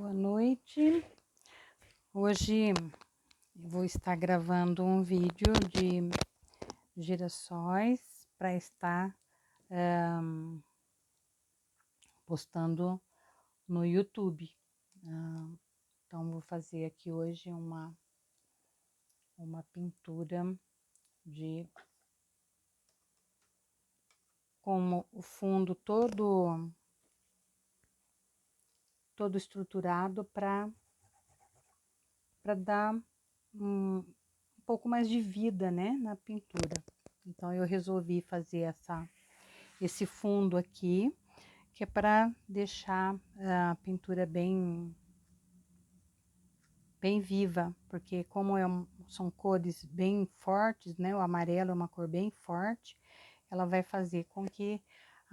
Boa noite. Hoje eu vou estar gravando um vídeo de girassóis para estar postando no YouTube. Então vou fazer aqui hoje uma pintura com o fundo todo estruturado para dar um pouco mais de vida, né, na pintura. Então eu resolvi fazer esse fundo aqui, que é para deixar a pintura bem viva, porque como são cores bem fortes, né, o amarelo é uma cor bem forte, ela vai fazer com que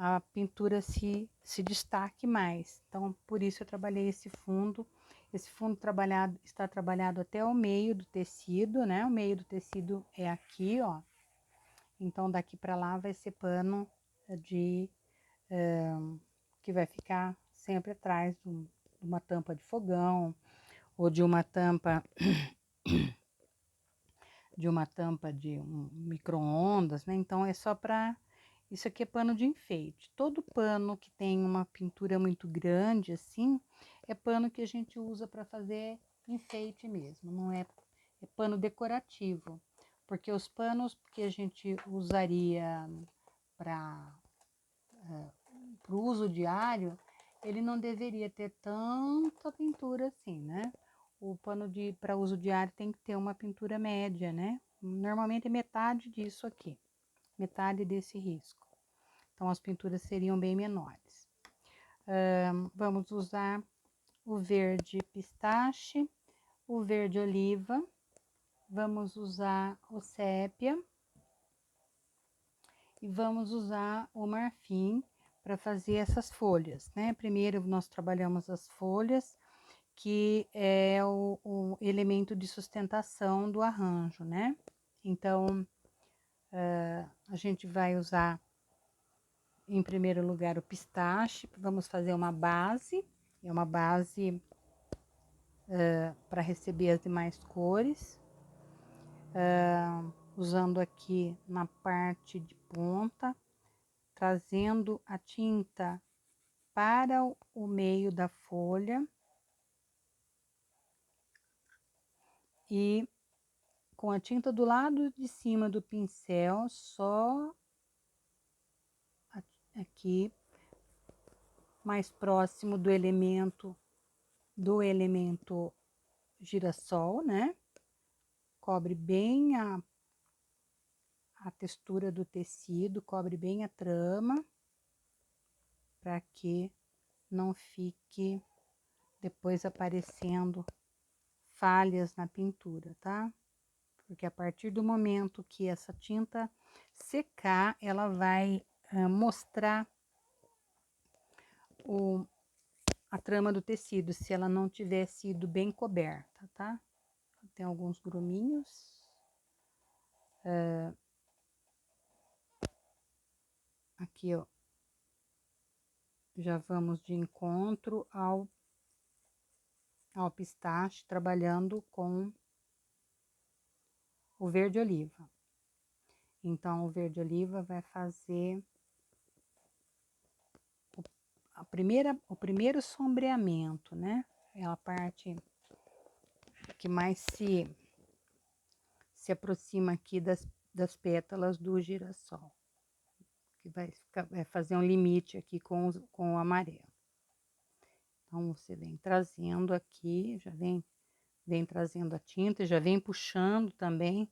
a pintura se destaque mais. Então, por isso eu trabalhei esse fundo. Esse fundo está trabalhado até o meio do tecido, né? O meio do tecido é aqui, ó. Então, daqui para lá vai ser pano que vai ficar sempre atrás de uma tampa de fogão ou de uma tampa de um micro-ondas, né? Então é só para isso aqui é pano de enfeite. Todo pano que tem uma pintura muito grande assim, é pano que a gente usa para fazer enfeite mesmo, não é pano decorativo, porque os panos que a gente usaria para o uso diário, ele não deveria ter tanta pintura assim, né? O pano para uso diário tem que ter uma pintura média, né? Normalmente é metade disso aqui, metade desse risco. Então as pinturas seriam bem menores. Vamos usar o verde pistache, o verde oliva, vamos usar o sépia e vamos usar o marfim para fazer essas folhas, né? Primeiro nós trabalhamos as folhas, que é o elemento de sustentação do arranjo, né? Então, a gente vai usar, em primeiro lugar, o pistache. Vamos fazer uma base, é uma base para receber as demais cores. Usando aqui na parte de ponta, trazendo a tinta para o meio da folha e com a tinta do lado de cima do pincel, só aqui mais próximo do elemento girassol, né? Cobre bem a textura do tecido, cobre bem a trama, para que não fique depois aparecendo falhas na pintura, tá? Porque a partir do momento que essa tinta secar, ela vai mostrar a trama do tecido, se ela não tiver sido bem coberta, tá? Tem alguns gruminhos. Aqui, ó. Já vamos de encontro ao pistache, trabalhando com o verde oliva. Então, o verde oliva vai fazer o primeiro sombreamento, né? É a parte que mais se aproxima aqui das pétalas do girassol, que vai fazer um limite aqui com o amarelo. Então, você vem trazendo aqui, já vem trazendo a tinta, já vem puxando também,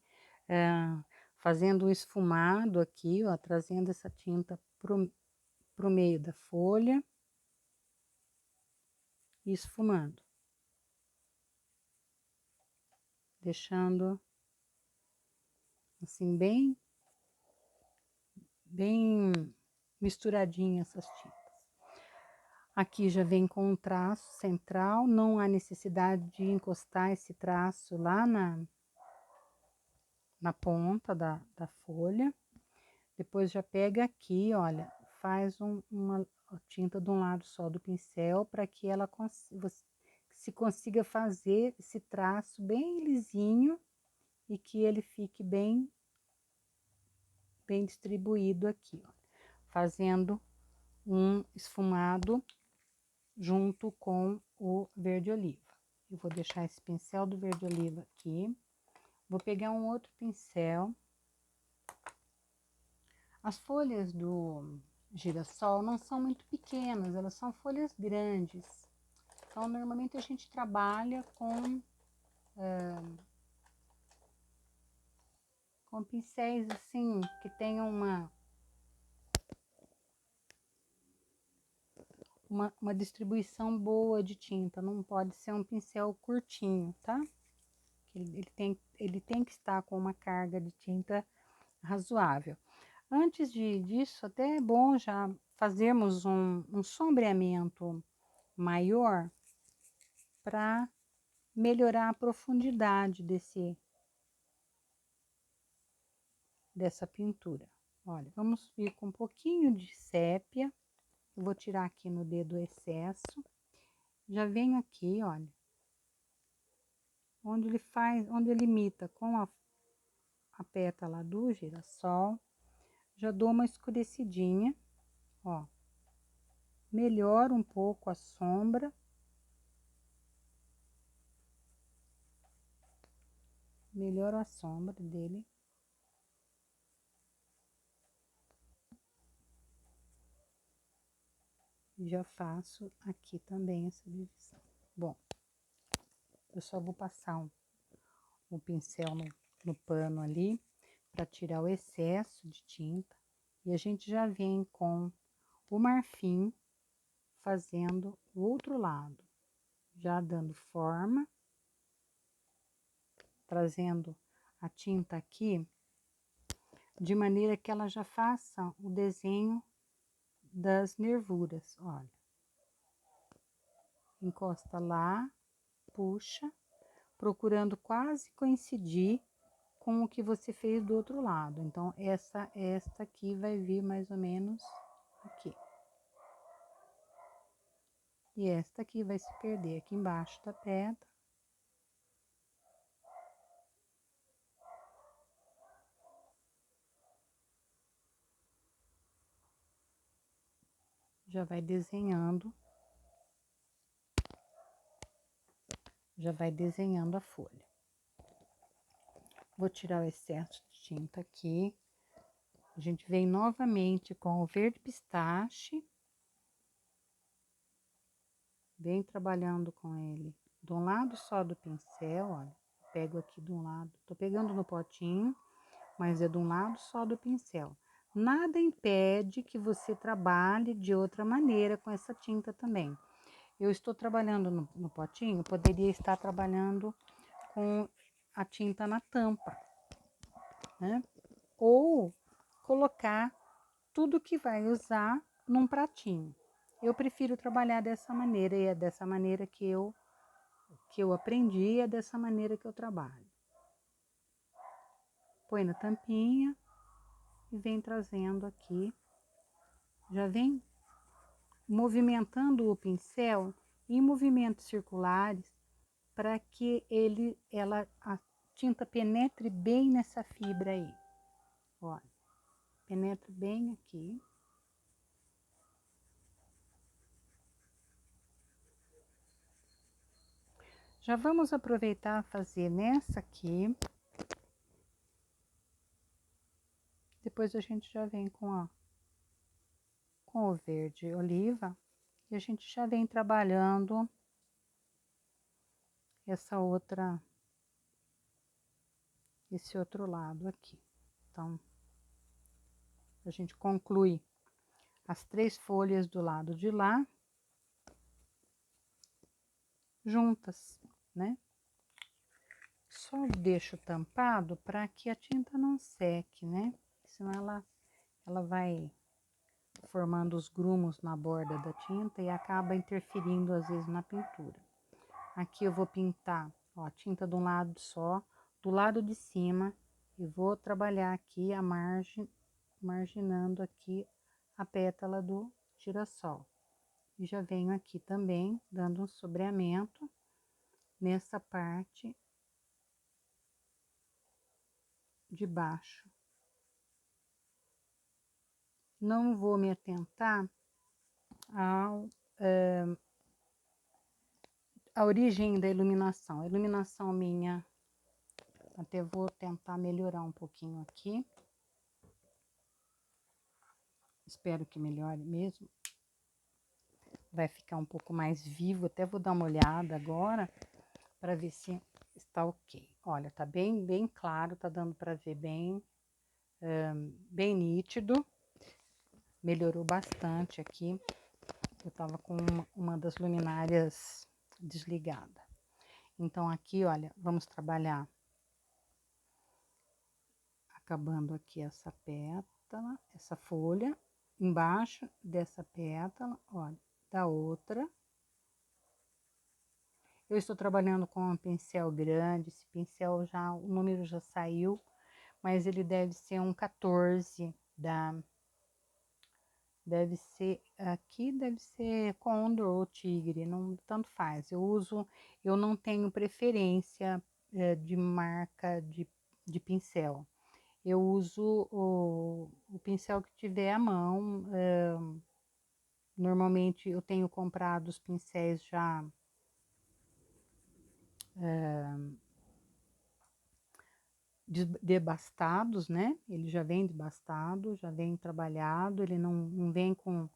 fazendo um esfumado aqui, ó, trazendo essa tinta pro meio da folha e esfumando. Deixando assim bem misturadinha essas tintas. Aqui já vem com um traço central, não há necessidade de encostar esse traço lá na ponta da folha. Depois já pega aqui, olha, faz uma tinta de um lado só do pincel, para que se consiga fazer esse traço bem lisinho e que ele fique bem distribuído aqui, ó, fazendo um esfumado junto com o verde oliva. Eu vou deixar esse pincel do verde oliva aqui. Vou pegar um outro pincel. As folhas do girassol não são muito pequenas, elas são folhas grandes. Então, normalmente a gente trabalha com pincéis assim, que tenham uma distribuição boa de tinta. Não pode ser um pincel curtinho, tá? Ele tem que estar com uma carga de tinta razoável. Antes disso, até é bom já fazermos um sombreamento maior para melhorar a profundidade dessa pintura. Olha, vamos vir com um pouquinho de sépia. Eu vou tirar aqui no dedo o excesso. Já venho aqui, olha, onde ele imita com a pétala do girassol. Já dou uma escurecidinha, ó. Melhoro um pouco a sombra. Melhoro a sombra dele. Já faço aqui também essa divisão. Bom, eu só vou passar um pincel no pano ali para tirar o excesso de tinta. E a gente já vem com o marfim fazendo o outro lado, já dando forma, trazendo a tinta aqui de maneira que ela já faça o desenho das nervuras, olha. Encosta lá, puxa, procurando quase coincidir com o que você fez do outro lado. Então, esta aqui vai vir mais ou menos aqui. E esta aqui vai se perder aqui embaixo da pedra. Já vai desenhando. Já vai desenhando a folha. Vou tirar o excesso de tinta aqui. A gente vem novamente com o verde pistache. Vem trabalhando com ele de um lado só do pincel, olha. Pego aqui de um lado, tô pegando no potinho, mas é de um lado só do pincel. Nada impede que você trabalhe de outra maneira com essa tinta também. Eu estou trabalhando no potinho, poderia estar trabalhando com a tinta na tampa, né? Ou colocar tudo que vai usar num pratinho. Eu prefiro trabalhar dessa maneira, e é dessa maneira que eu aprendi, é dessa maneira que eu trabalho. Põe na tampinha e vem trazendo aqui. Já vem movimentando o pincel em movimentos circulares para que a tinta penetre bem nessa fibra aí. Olha, penetra bem aqui. Já vamos aproveitar fazer nessa aqui. Depois a gente já vem com o verde oliva e a gente já vem trabalhando esse outro lado aqui. Então, a gente conclui as 3 folhas do lado de lá juntas, né? Só deixo tampado para que a tinta não seque, né? Senão ela vai formando os grumos na borda da tinta e acaba interferindo às vezes na pintura. Aqui eu vou pintar, ó, a tinta de um lado só, do lado de cima, e vou trabalhar aqui a marginando aqui a pétala do girassol. E já venho aqui também dando um sombreamento nessa parte de baixo. Não vou me atentar a origem da iluminação. A iluminação minha, até vou tentar melhorar um pouquinho aqui. Espero que melhore mesmo. Vai ficar um pouco mais vivo. Até vou dar uma olhada agora para ver se está ok. Olha, tá bem claro, tá dando para ver bem nítido. Melhorou bastante aqui. Eu tava com uma das luminárias desligada. Então aqui, olha, vamos trabalhar acabando aqui essa pétala, essa folha, embaixo dessa pétala, olha, da outra. Eu estou trabalhando com um pincel grande, esse pincel já, o número já saiu, mas ele deve ser um 14 deve ser, aqui deve ser Condor ou Tigre, não tanto faz. Eu não tenho preferência de marca de pincel. Eu uso o pincel que tiver à mão. Normalmente eu tenho comprado os pincéis já debastados, né? Ele já vem debastado, já vem trabalhado, ele não vem com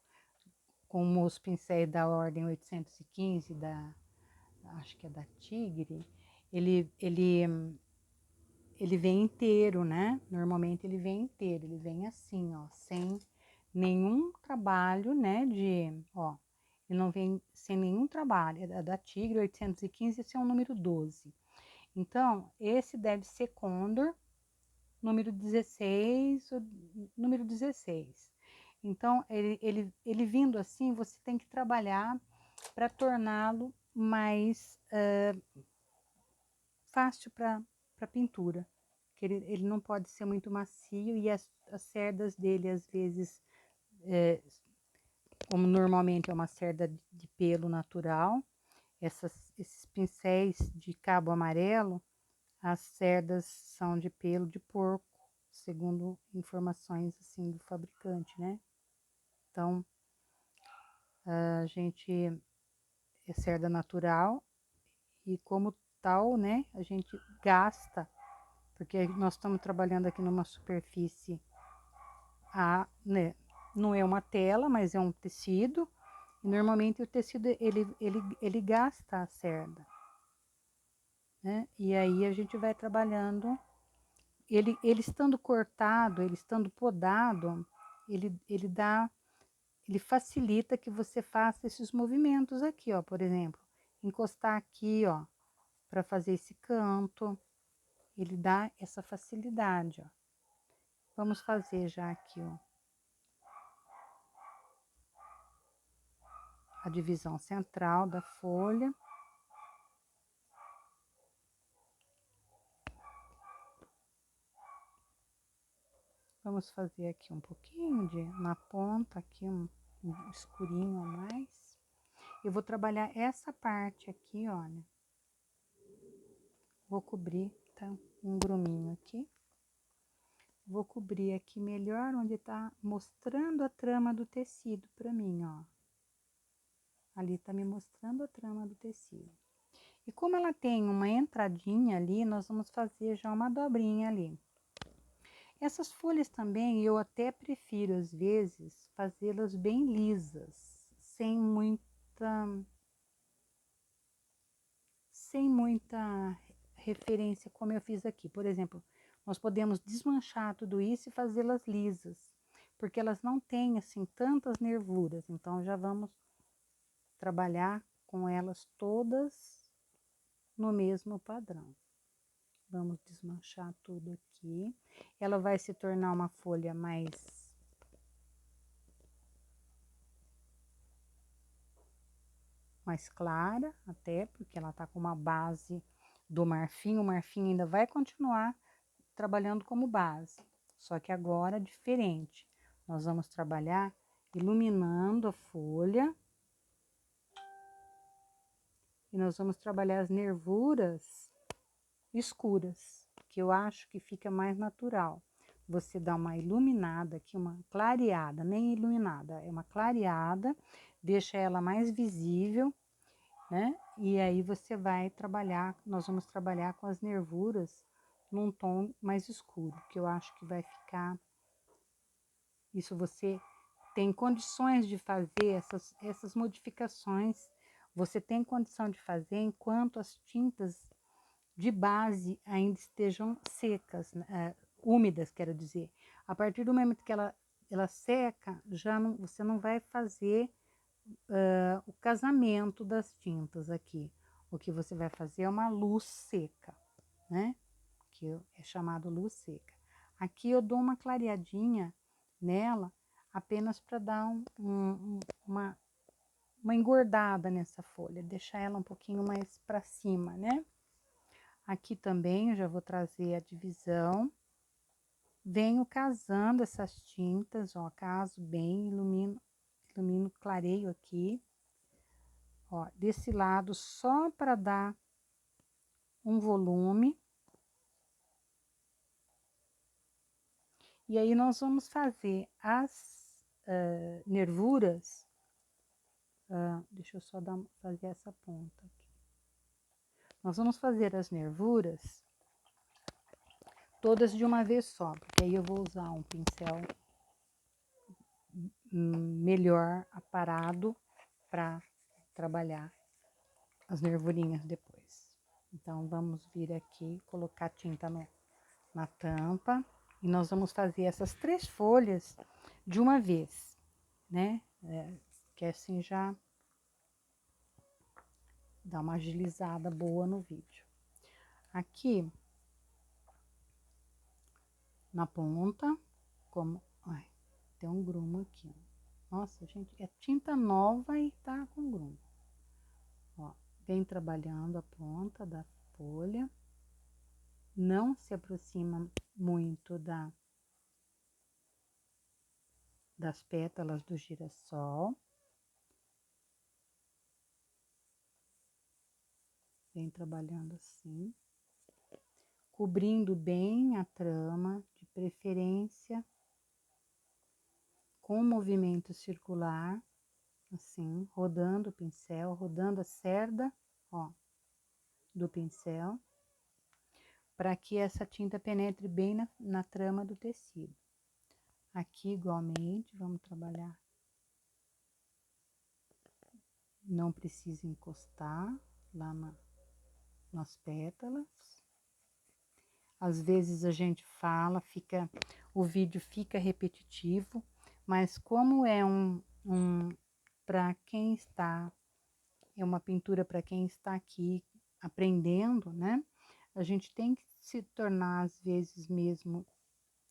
os pincéis da ordem 815, acho que é da Tigre. Ele vem inteiro, né? Normalmente ele vem inteiro, ele vem assim, ó, sem nenhum trabalho, né, ó, ele não vem sem nenhum trabalho. É da Tigre 815, esse é o número 12. Então, esse deve ser Condor, número 16, número 16. Então, ele vindo assim, você tem que trabalhar para torná-lo mais fácil para pintura. Que ele não pode ser muito macio e as cerdas dele, às vezes, como normalmente é uma cerda de pelo natural, esses pincéis de cabo amarelo, as cerdas são de pelo de porco, segundo informações assim do fabricante, né? Então, a gente é cerda natural e como tal, né, a gente gasta, porque nós estamos trabalhando aqui numa superfície, né, não é uma tela, mas é um tecido, e normalmente o tecido, ele gasta a cerda, né? E aí a gente vai trabalhando, ele estando cortado, ele estando podado, ele facilita que você faça esses movimentos aqui, ó, por exemplo, encostar aqui, ó, para fazer esse canto, ele dá essa facilidade, ó. Vamos fazer já aqui, ó, a divisão central da folha. Vamos fazer aqui um pouquinho na ponta, aqui um escurinho a mais. Eu vou trabalhar essa parte aqui, olha. Vou cobrir, tá? Um gruminho aqui. Vou cobrir aqui melhor onde tá mostrando a trama do tecido pra mim, ó. Ali tá me mostrando a trama do tecido. E como ela tem uma entradinha ali, nós vamos fazer já uma dobrinha ali. Essas folhas também eu até prefiro, às vezes, fazê-las bem lisas, sem muita referência, como eu fiz aqui. Por exemplo, nós podemos desmanchar tudo isso e fazê-las lisas, porque elas não têm, assim, tantas nervuras. Então, já vamos trabalhar com elas todas no mesmo padrão. Vamos desmanchar tudo aqui. Ela vai se tornar uma folha mais clara, até porque ela tá com uma base do marfim. O marfim ainda vai continuar trabalhando como base, só que agora diferente. Nós vamos trabalhar iluminando a folha e nós vamos trabalhar as nervuras escuras, que eu acho que fica mais natural. Você dá uma iluminada aqui, uma clareada, nem iluminada, é uma clareada, deixa ela mais visível, né? E aí você vai trabalhar, nós vamos trabalhar com as nervuras num tom mais escuro, que eu acho que vai ficar. Isso você tem condições de fazer essas modificações, você tem condição de fazer enquanto as tintas de base ainda estejam secas, né? Úmidas, quero dizer. A partir do momento que ela seca, já não, você não vai fazer o casamento das tintas aqui. O que você vai fazer é uma luz seca, né? Que é chamado luz seca. Aqui eu dou uma clareadinha nela, apenas para dar uma engordada nessa folha, deixar ela um pouquinho mais para cima, né? Aqui também eu já vou trazer a divisão. Venho casando essas tintas, ó, caso bem, ilumino, clareio aqui. Ó, desse lado só para dar um volume. E aí nós vamos fazer as nervuras. Deixa eu só fazer essa ponta aqui. Nós vamos fazer as nervuras todas de uma vez só, porque aí eu vou usar um pincel melhor aparado para trabalhar as nervurinhas depois. Então, vamos vir aqui, colocar tinta na tampa e nós vamos fazer essas 3 folhas de uma vez, né? Que assim já dá uma agilizada boa no vídeo. Aqui, na ponta, como... Ai, tem um grumo aqui. Nossa, gente, é tinta nova e tá com grumo. Ó, vem trabalhando a ponta da folha. Não se aproxima muito das pétalas do girassol. Vem trabalhando assim. Cobrindo bem a trama, de preferência com movimento circular, assim, rodando o pincel, rodando a cerda, ó, do pincel, para que essa tinta penetre bem na trama do tecido. Aqui, igualmente, vamos trabalhar. Não precisa encostar lá nas pétalas. Às vezes a gente fala, o vídeo fica repetitivo, mas como é para quem está, é uma pintura para quem está aqui aprendendo, né? A gente tem que se tornar, às vezes mesmo,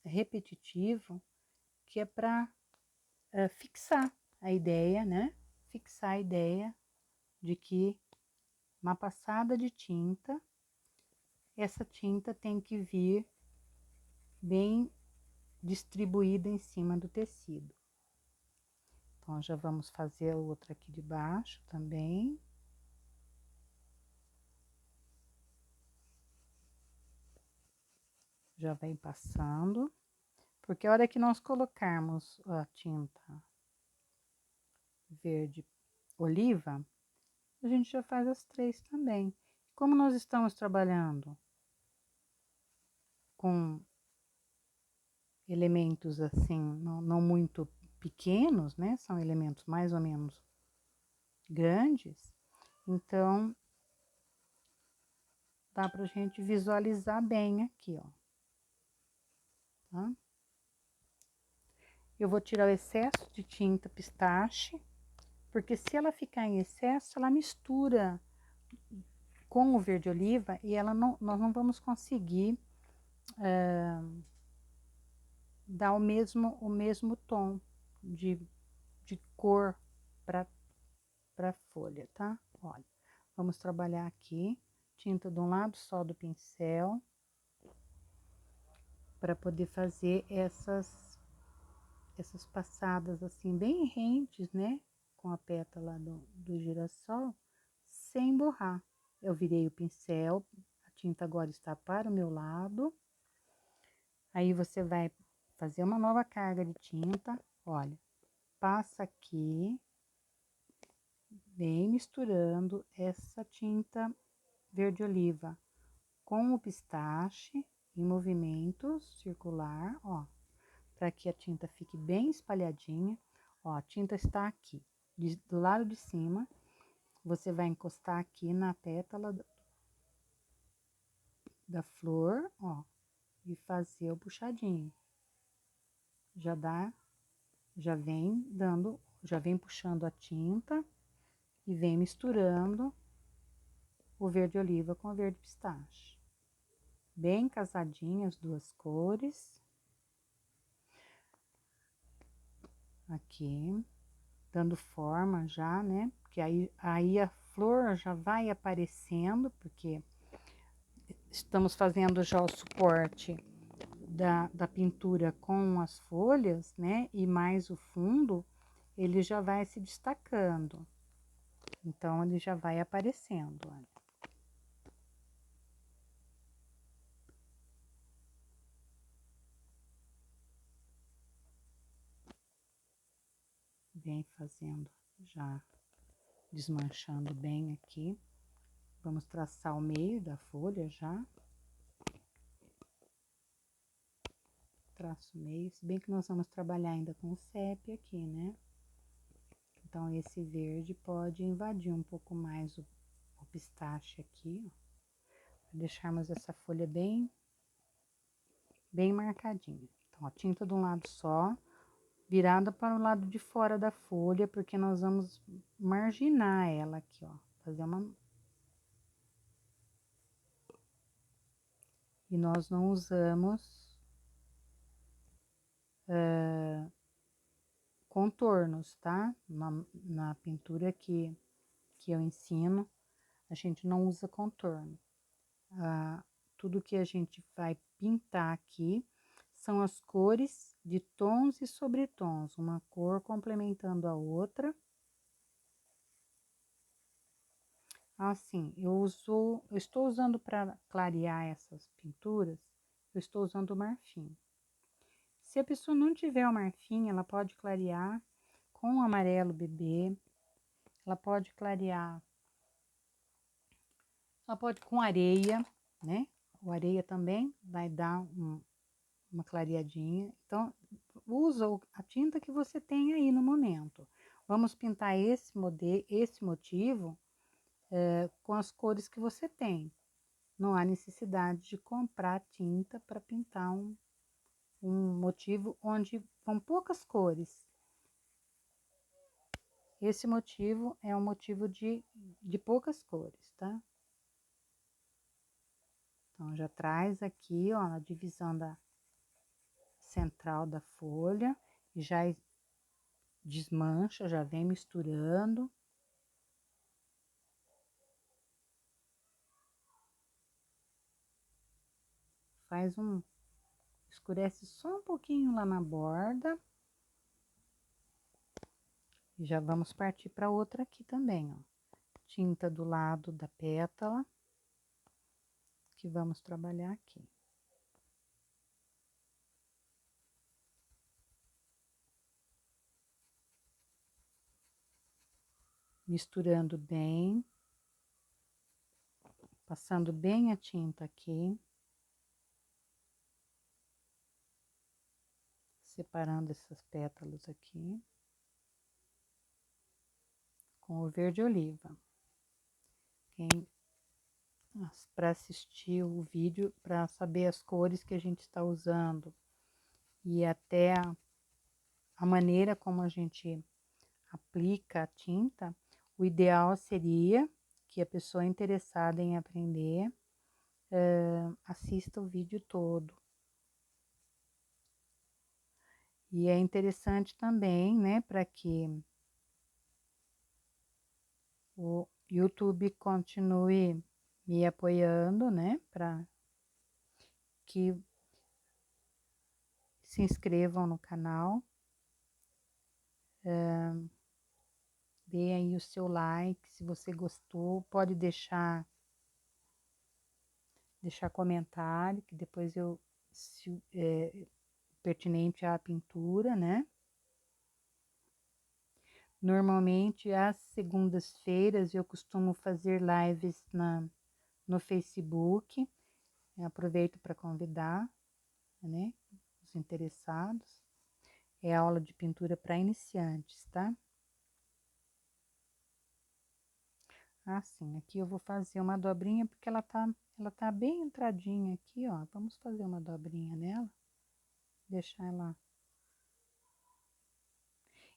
repetitivo, que é para fixar a ideia, né? Fixar a ideia de que uma passada de tinta, essa tinta tem que vir bem distribuída em cima do tecido. Então, já vamos fazer a outra aqui de baixo também. Já vem passando, porque a hora que nós colocarmos a tinta verde oliva, a gente já faz as 3 também. Como nós estamos trabalhando com elementos assim, não muito pequenos, né? São elementos mais ou menos grandes, então dá pra gente visualizar bem aqui, ó. Tá? Eu vou tirar o excesso de tinta pistache, porque se ela ficar em excesso, ela mistura com o verde oliva e nós não vamos conseguir dar o mesmo tom de cor para a folha, tá? Olha, vamos trabalhar aqui, tinta de um lado só do pincel, para poder fazer essas passadas assim, bem rentes, né? Com a pétala do girassol, sem borrar. Eu virei o pincel, a tinta agora está para o meu lado. Aí você vai fazer uma nova carga de tinta, olha, passa aqui, vem misturando essa tinta verde oliva com o pistache em movimentos circular, ó, para que a tinta fique bem espalhadinha. Ó, a tinta está aqui, do lado de cima, você vai encostar aqui na pétala da flor, ó, e fazer o puxadinho. Já dá, já vem dando, já vem puxando a tinta e vem misturando o verde oliva com o verde pistache. Bem casadinhas as duas cores. Aqui, dando forma já, né? Porque aí a flor já vai aparecendo, porque estamos fazendo já o suporte da pintura com as folhas, né? E mais o fundo, ele já vai se destacando. Então, ele já vai aparecendo, olha. Vem fazendo já, desmanchando bem aqui. Vamos traçar o meio da folha já. Traço meio, se bem que nós vamos trabalhar ainda com o sépia aqui, né? Então, esse verde pode invadir um pouco mais o pistache aqui, ó. Pra deixarmos essa folha bem marcadinha. Então, a tinta de um lado só, virada para o lado de fora da folha, porque nós vamos marginar ela aqui, ó. Fazer uma... E nós não usamos contornos, tá? Na pintura que eu ensino, a gente não usa contorno. Tudo que a gente vai pintar aqui são as cores de tons e sobretons, uma cor complementando a outra. Assim, eu estou usando para clarear essas pinturas, eu estou usando o marfim. Se a pessoa não tiver o marfim, ela pode clarear com o amarelo bebê, ela pode clarear, ela pode com areia, né? O areia também vai dar uma clareadinha. Então, usa a tinta que você tem aí no momento. Vamos pintar esse motivo com as cores que você tem. Não há necessidade de comprar tinta para pintar um motivo onde vão poucas cores. Esse motivo é um motivo de poucas cores, tá? Então, já traz aqui, ó, a divisão da central da folha e já desmancha, já vem misturando. Faz escurece só um pouquinho lá na borda. E já vamos partir para outra aqui também, ó. Tinta do lado da pétala, que vamos trabalhar aqui. Misturando bem, passando bem a tinta aqui. Separando essas pétalas aqui. Com o verde oliva. Para assistir o vídeo, para saber as cores que a gente está usando e até a maneira como a gente aplica a tinta, o ideal seria que a pessoa interessada em aprender assista o vídeo todo. E é interessante também, né, para que o YouTube continue me apoiando, né, para que se inscrevam no canal, dê aí o seu like, se você gostou, pode deixar comentário, que depois eu, pertinente à pintura, né? Normalmente, às segundas-feiras, eu costumo fazer lives no Facebook. Eu aproveito para convidar, né, os interessados. É aula de pintura para iniciantes, tá? Assim, aqui eu vou fazer uma dobrinha, porque ela tá bem entradinha aqui, ó. Vamos fazer uma dobrinha nela. Deixar ela...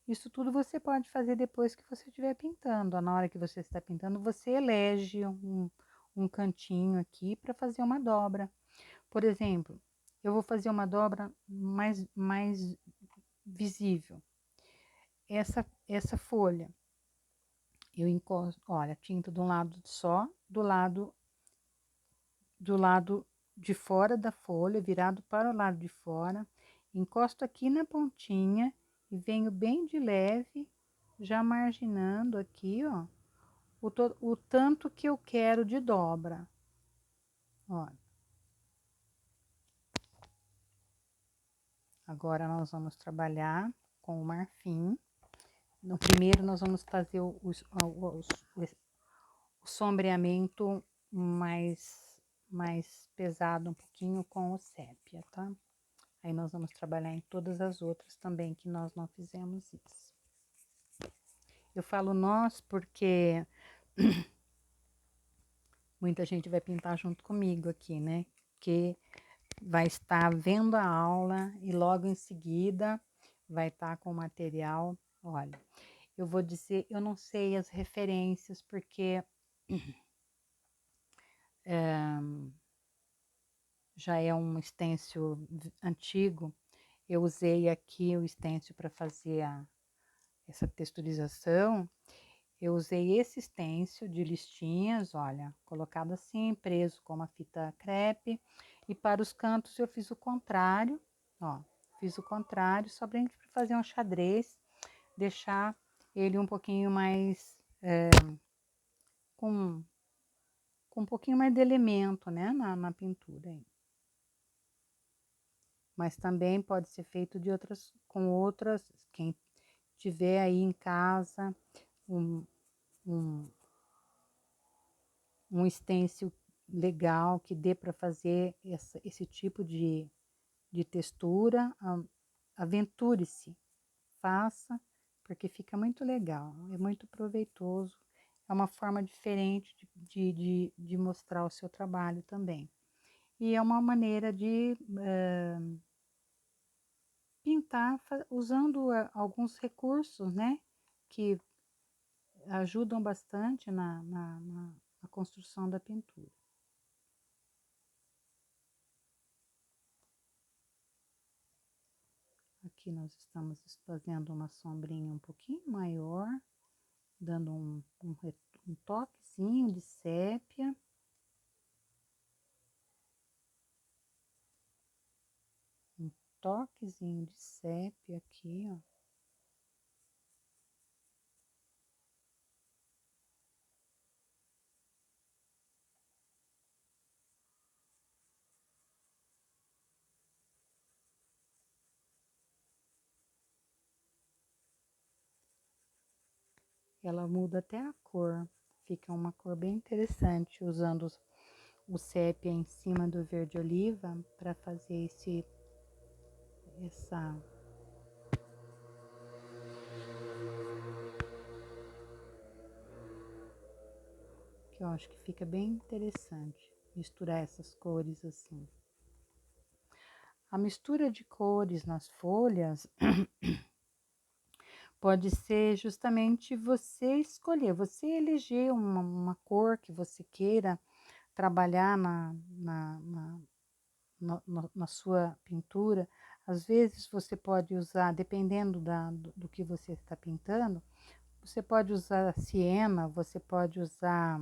Isso tudo você pode fazer depois que você estiver pintando. Na hora que você está pintando, você elege um cantinho aqui para fazer uma dobra. Por exemplo, eu vou fazer uma dobra mais visível. Essa folha, eu encosto, olha, tinta de um lado só, do lado de fora da folha, virado para o lado de fora, encosto aqui na pontinha e venho bem de leve, já marginando aqui, ó, o tanto que eu quero de dobra. Olha. Agora nós vamos trabalhar com o marfim. No primeiro nós vamos fazer o sombreamento mais pesado um pouquinho com o sépia, tá? Aí nós vamos trabalhar em todas as outras também que nós não fizemos isso. Eu falo nós porque muita gente vai pintar junto comigo aqui, né? Que vai estar vendo a aula e logo em seguida vai estar com o material. Olha, eu vou dizer, eu não sei as referências porque já é um stencil antigo. Eu usei aqui o stencil para fazer essa texturização. Eu usei esse stencil de listinhas, olha, colocado assim, preso com uma fita crepe. E para os cantos eu fiz o contrário, ó, fiz o contrário, só pra gente fazer um xadrez, deixar ele um pouquinho mais, com um pouquinho mais de elemento, né, na pintura aí. Mas também pode ser feito com outras, quem tiver aí em casa, um stencil legal que dê para fazer esse tipo de textura, aventure-se, faça, porque fica muito legal, é muito proveitoso, é uma forma diferente de mostrar o seu trabalho também. E é uma maneira de pintar usando alguns recursos, né, que ajudam bastante na construção da pintura. Aqui nós estamos fazendo uma sombrinha um pouquinho maior, dando um toquezinho de sépia. Um toquezinho de sépia aqui, ó. Ela muda até a cor, fica uma cor bem interessante, usando o sépia em cima do verde oliva para fazer essa... que eu acho que fica bem interessante, misturar essas cores assim. A mistura de cores nas folhas pode ser justamente você escolher, você eleger uma cor que você queira trabalhar na sua pintura. Às vezes você pode usar, dependendo do que você está pintando, você pode usar siena, você pode usar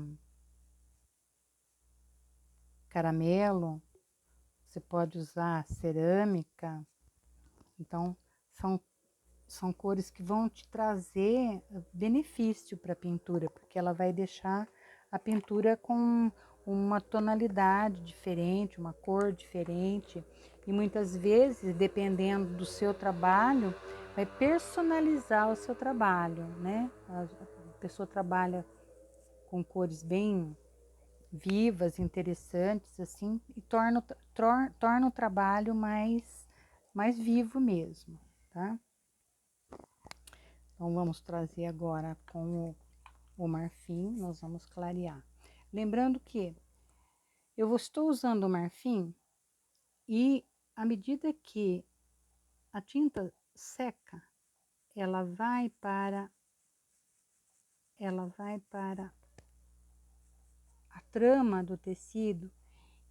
caramelo, você pode usar cerâmica. Então, são são cores que vão te trazer benefício para a pintura, porque ela vai deixar a pintura com uma tonalidade diferente, uma cor diferente. E muitas vezes, dependendo do seu trabalho, vai personalizar o seu trabalho, né? A pessoa trabalha com cores bem vivas, interessantes, assim, e torna o trabalho mais vivo mesmo, tá? Então, vamos trazer agora com o marfim, nós vamos clarear. Lembrando que eu estou usando o marfim e à medida que a tinta seca, ela vai para a trama do tecido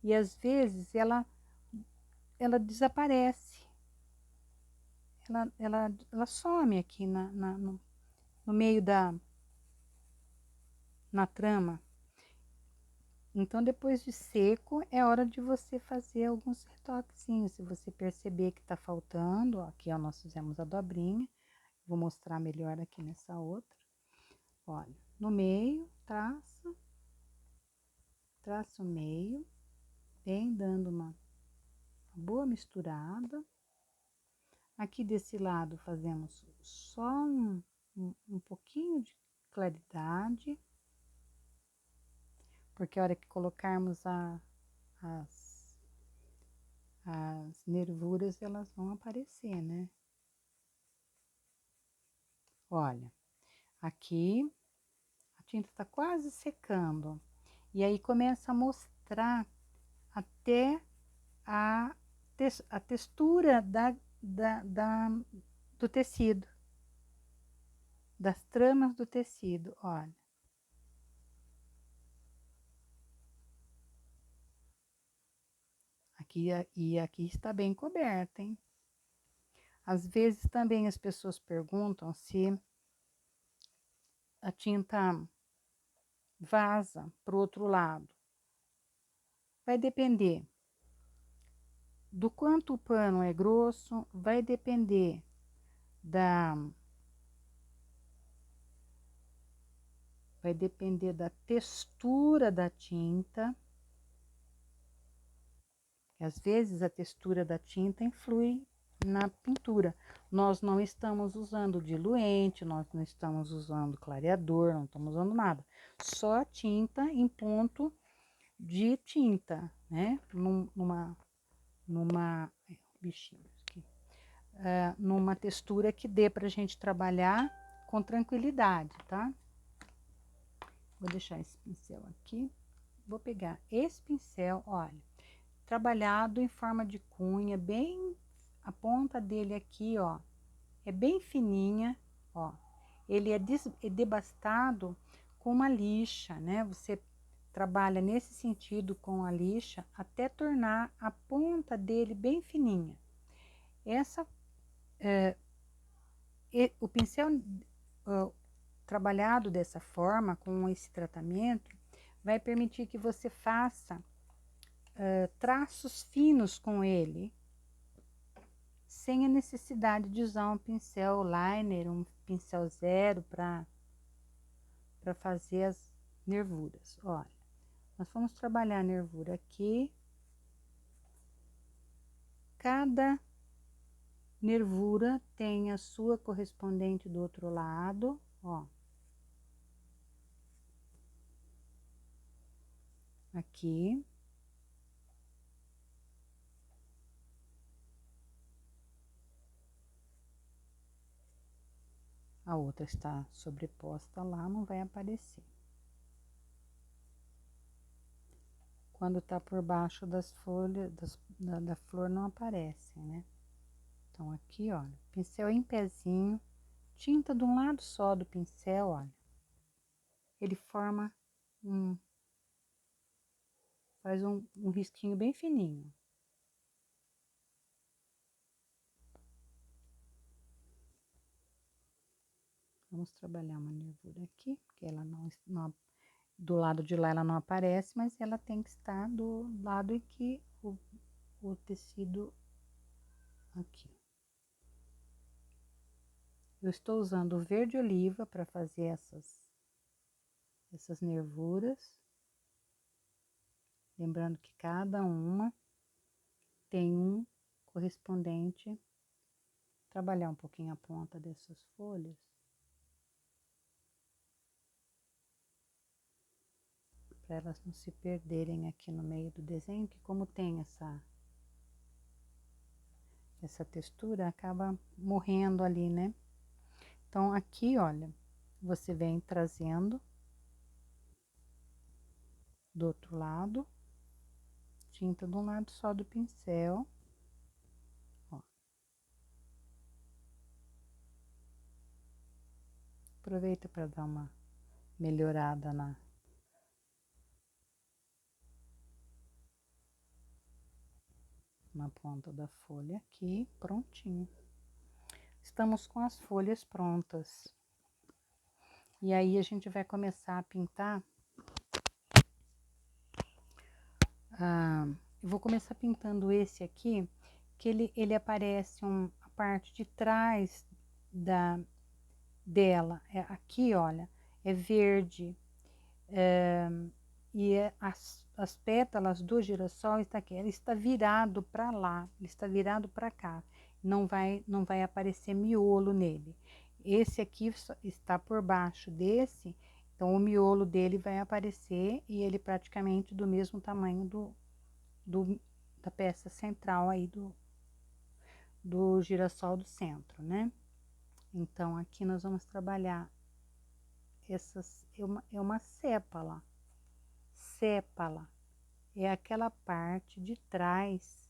e às vezes ela desaparece, ela some aqui no meio na trama. Então, depois de seco, é hora de você fazer alguns retoquezinhos. Se você perceber que tá faltando, ó, aqui ó, nós fizemos a dobrinha. Vou mostrar melhor aqui nessa outra. Olha, no meio, traça o meio, vem dando uma boa misturada. Aqui desse lado fazemos só um pouquinho de claridade, porque a hora que colocarmos as nervuras, elas vão aparecer, né? Olha, aqui a tinta tá quase secando. E aí começa a mostrar até a textura do tecido, das tramas do tecido, olha. Aqui está bem coberta, hein? Às vezes também as pessoas perguntam se a tinta vaza para o outro lado. Vai depender do quanto o pano é grosso, vai depender da textura da tinta. Às vezes a textura da tinta influi na pintura. Nós não estamos usando diluente, nós não estamos usando clareador, não estamos usando nada. Só tinta em ponto de tinta, né? Bichinho aqui. Numa textura que dê pra gente trabalhar com tranquilidade, tá? Vou deixar esse pincel aqui. Vou pegar esse pincel, olha, trabalhado em forma de cunha, bem a ponta dele aqui, ó, é bem fininha, ó. Ele é debastado com uma lixa, né? Você trabalha nesse sentido com a lixa até tornar a ponta dele bem fininha. O pincel trabalhado dessa forma, com esse tratamento, vai permitir que você faça traços finos com ele, sem a necessidade de usar um pincel liner, um pincel zero para fazer as nervuras. Olha, nós vamos trabalhar a nervura aqui. Cada nervura tem a sua correspondente do outro lado, ó. Aqui. A outra está sobreposta lá, não vai aparecer. Quando tá por baixo das folhas, da flor, não aparece, né? Então, aqui, olha, pincel em pezinho, tinta de um lado só do pincel, olha. Ele forma faz um risquinho bem fininho. Vamos trabalhar uma nervura aqui, porque ela não do lado de lá ela não aparece, mas ela tem que estar do lado em que o tecido aqui. Eu estou usando o verde oliva para fazer essas nervuras. Lembrando que cada uma tem um correspondente. Trabalhar um pouquinho a ponta dessas folhas. Para elas não se perderem aqui no meio do desenho, que como tem essa textura, acaba morrendo ali, né? Então, aqui, olha, você vem trazendo do outro lado, tinta de um lado só do pincel. Ó. Aproveita para dar uma melhorada na ponta da folha aqui, prontinho. Estamos com as folhas prontas. E aí a gente vai começar a pintar. Eu vou começar pintando esse aqui, que ele aparece a parte de trás dela. Aqui, olha, é verde. E as pétalas do girassol está aqui, ele está virado para lá, ele está virado para cá. Não vai aparecer miolo nele. Esse aqui está por baixo desse, então o miolo dele vai aparecer e ele praticamente do mesmo tamanho da peça central aí do girassol do centro, né? Então aqui nós vamos trabalhar é uma sépala. Sépala é aquela parte de trás.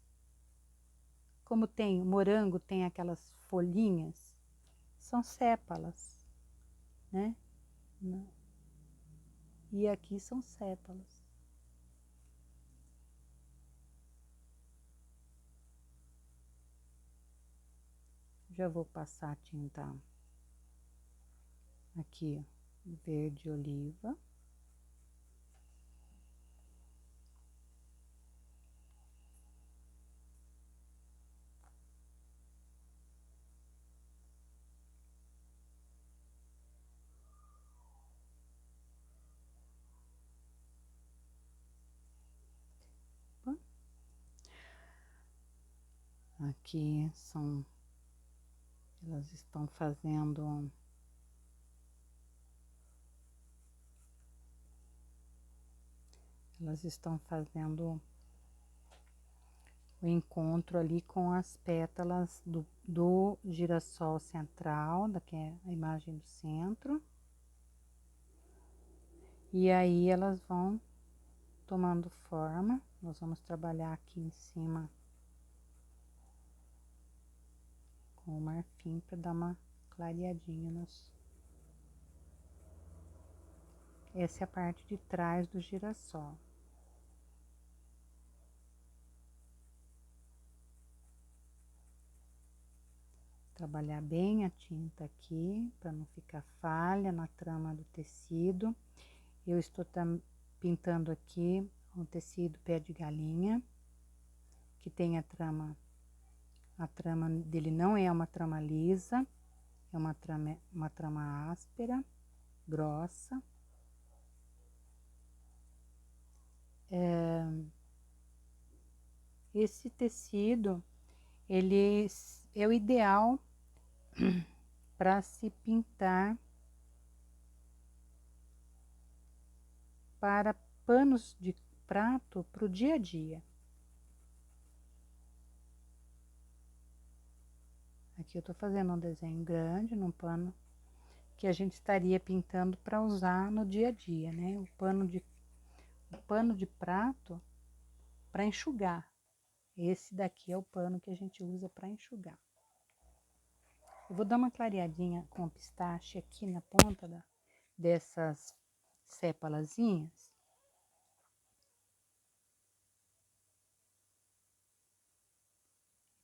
Como tem o morango, tem aquelas folhinhas, são sépalas, né? E aqui são sépalas. Já vou passar a tinta aqui, verde oliva. Aqui elas estão fazendo o encontro ali com as pétalas do girassol central, que é a imagem do centro. E aí elas vão tomando forma. Nós vamos trabalhar aqui em cima com o marfim para dar uma clareadinha Essa é a parte de trás do girassol. Trabalhar bem a tinta aqui, para não ficar falha na trama do tecido. Eu estou pintando aqui um tecido pé de galinha, que tem a trama dele não é uma trama lisa, é uma trama áspera, grossa. Esse tecido, ele é o ideal para se pintar para panos de prato para o dia a dia. Aqui eu tô fazendo um desenho grande num pano que a gente estaria pintando para usar no dia a dia, né? O pano de prato para enxugar. Esse daqui é o pano que a gente usa para enxugar. Eu vou dar uma clareadinha com pistache aqui na ponta dessas sépalazinhas.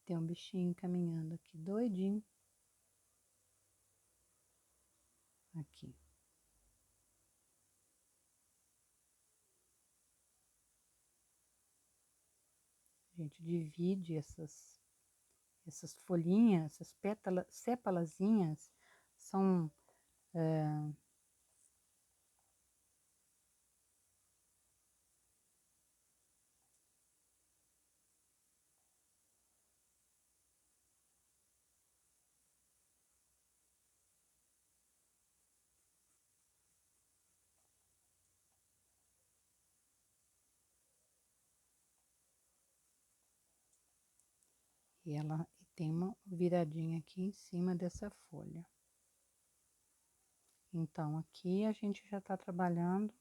Tem um bichinho caminhando aqui, doidinho. Aqui. A gente divide essas folhinhas, essas sépalazinhas, são e ela tem uma viradinha aqui em cima dessa folha. Então, aqui a gente já tá trabalhando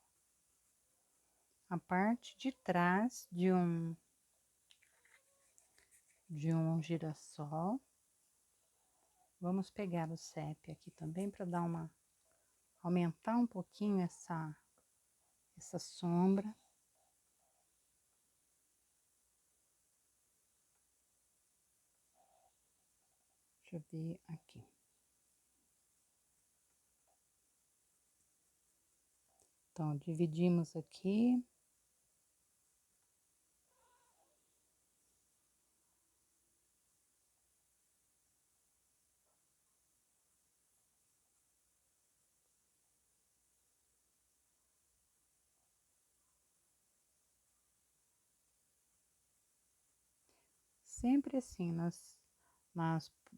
a parte de trás de um girassol. Vamos pegar o sépia aqui também para dar aumentar um pouquinho essa sombra. Deixa eu ver aqui. Então, dividimos aqui. Sempre assim,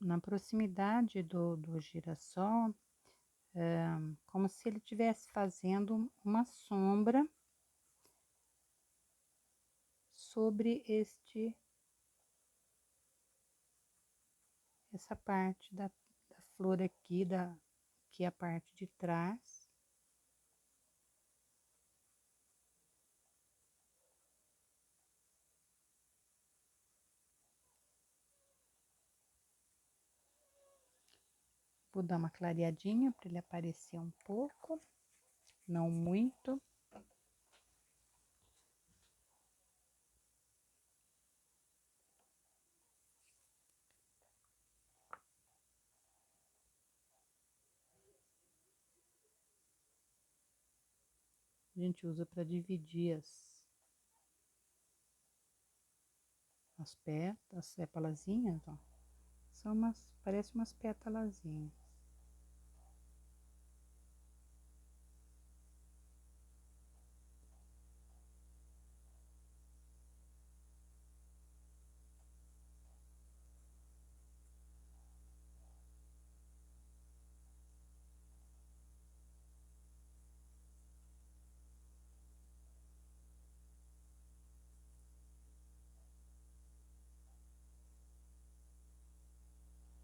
na proximidade do girassol, como se ele estivesse fazendo uma sombra sobre essa parte da flor aqui, que é a parte de trás. Vou dar uma clareadinha para ele aparecer um pouco, não muito. A gente usa para dividir as sépalazinhas, ó. Parece umas pétalazinhas.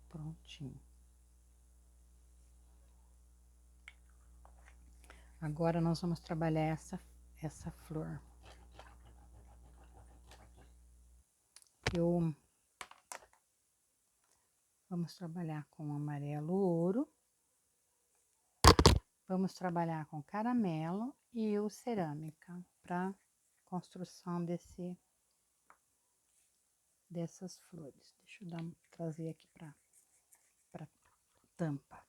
Prontinho. Agora nós vamos trabalhar essa flor. Vamos trabalhar com amarelo ouro. Vamos trabalhar com caramelo e o cerâmica para construção dessas flores. Deixa eu trazer aqui para tampa.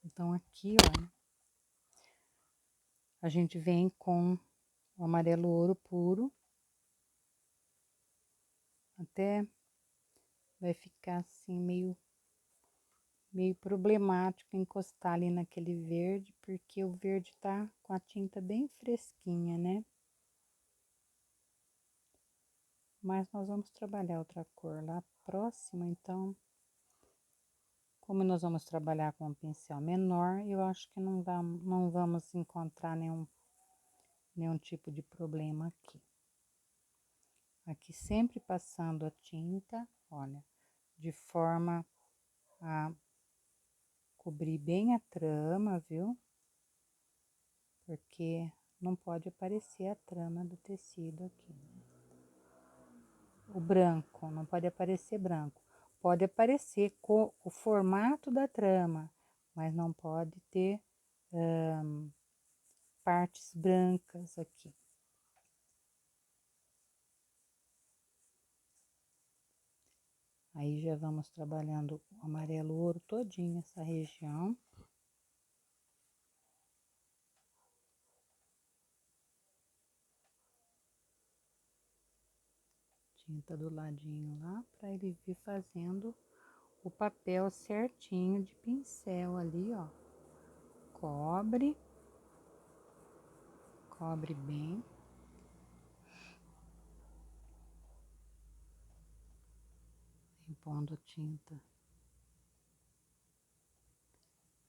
Então, aqui, ó, a gente vem com o amarelo ouro puro, até vai ficar assim meio problemático encostar ali naquele verde, porque o verde tá com a tinta bem fresquinha, né? Mas nós vamos trabalhar outra cor lá próxima, então, como nós vamos trabalhar com um pincel menor, eu acho que não vamos encontrar nenhum tipo de problema aqui. Aqui sempre passando a tinta, olha, de forma a cobrir bem a trama, viu? Porque não pode aparecer a trama do tecido aqui. O branco, não pode aparecer branco. Pode aparecer o formato da trama, mas não pode ter partes brancas aqui. Aí já vamos trabalhando o amarelo ouro todinho essa região. tinta do ladinho lá, para ele vir fazendo o papel certinho de pincel ali, ó. Cobre bem. Impondo tinta.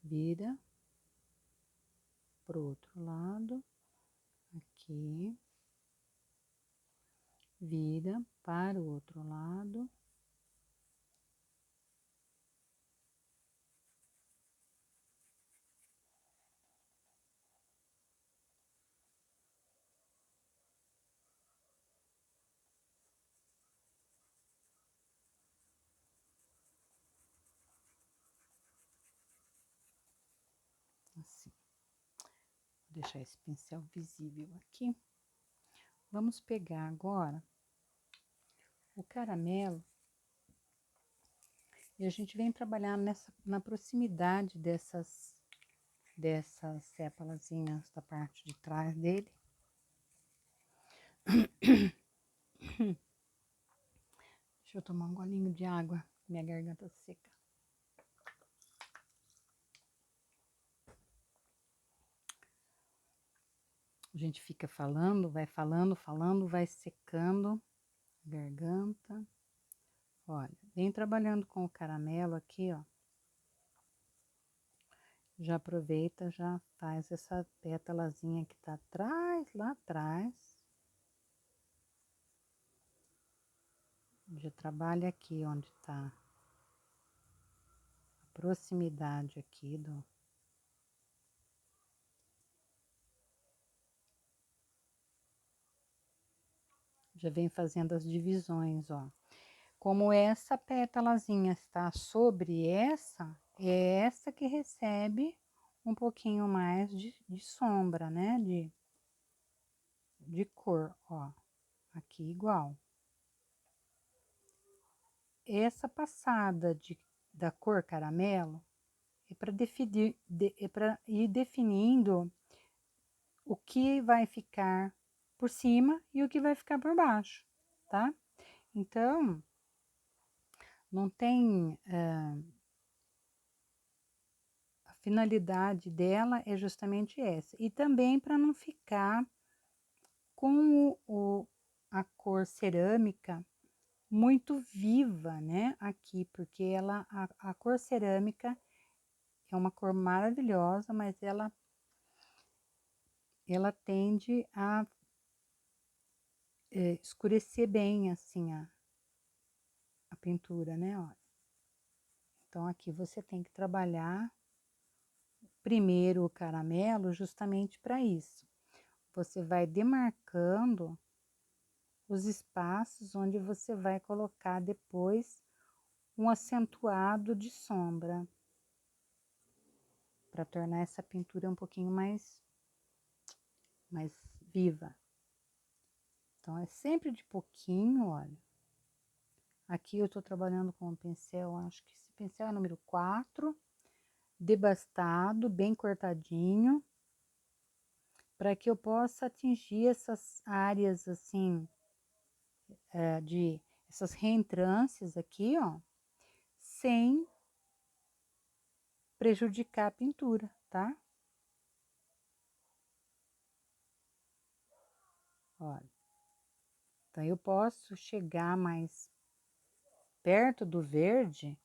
Vira pro outro lado, aqui. Vira para o outro lado. Assim. Vou deixar esse pincel visível aqui. Vamos pegar agora o caramelo e a gente vem trabalhar na proximidade dessas sépalazinhas da parte de trás dele. Deixa eu tomar um golinho de água, minha garganta seca. A gente fica falando, vai secando a garganta. Olha, vem trabalhando com o caramelo aqui, ó. Já aproveita, já faz essa pétalazinha que tá atrás, lá atrás. Já trabalha aqui onde tá a proximidade aqui do... Já vem fazendo as divisões, ó. Como essa pétalazinha está sobre essa, é essa que recebe um pouquinho mais de sombra, né? De cor, ó. Aqui igual. Essa passada da cor caramelo é para definir, é para ir definindo o que vai ficar por cima e o que vai ficar por baixo, tá? Então, não tem... a finalidade dela é justamente essa. E também para não ficar com a cor cerâmica muito viva, né? Aqui, porque a cor cerâmica é uma cor maravilhosa, mas ela tende a escurecer bem, assim, a pintura, né? Ó. Então, aqui você tem que trabalhar primeiro o caramelo justamente para isso. Você vai demarcando os espaços onde você vai colocar depois um acentuado de sombra, para tornar essa pintura um pouquinho mais viva. Então, é sempre de pouquinho, olha. Aqui eu tô trabalhando com um pincel, acho que esse pincel é número 4, debastado, bem cortadinho, para que eu possa atingir essas áreas, assim, de essas reentrâncias aqui, ó, sem prejudicar a pintura, tá? Olha. Então, eu posso chegar mais perto do verde,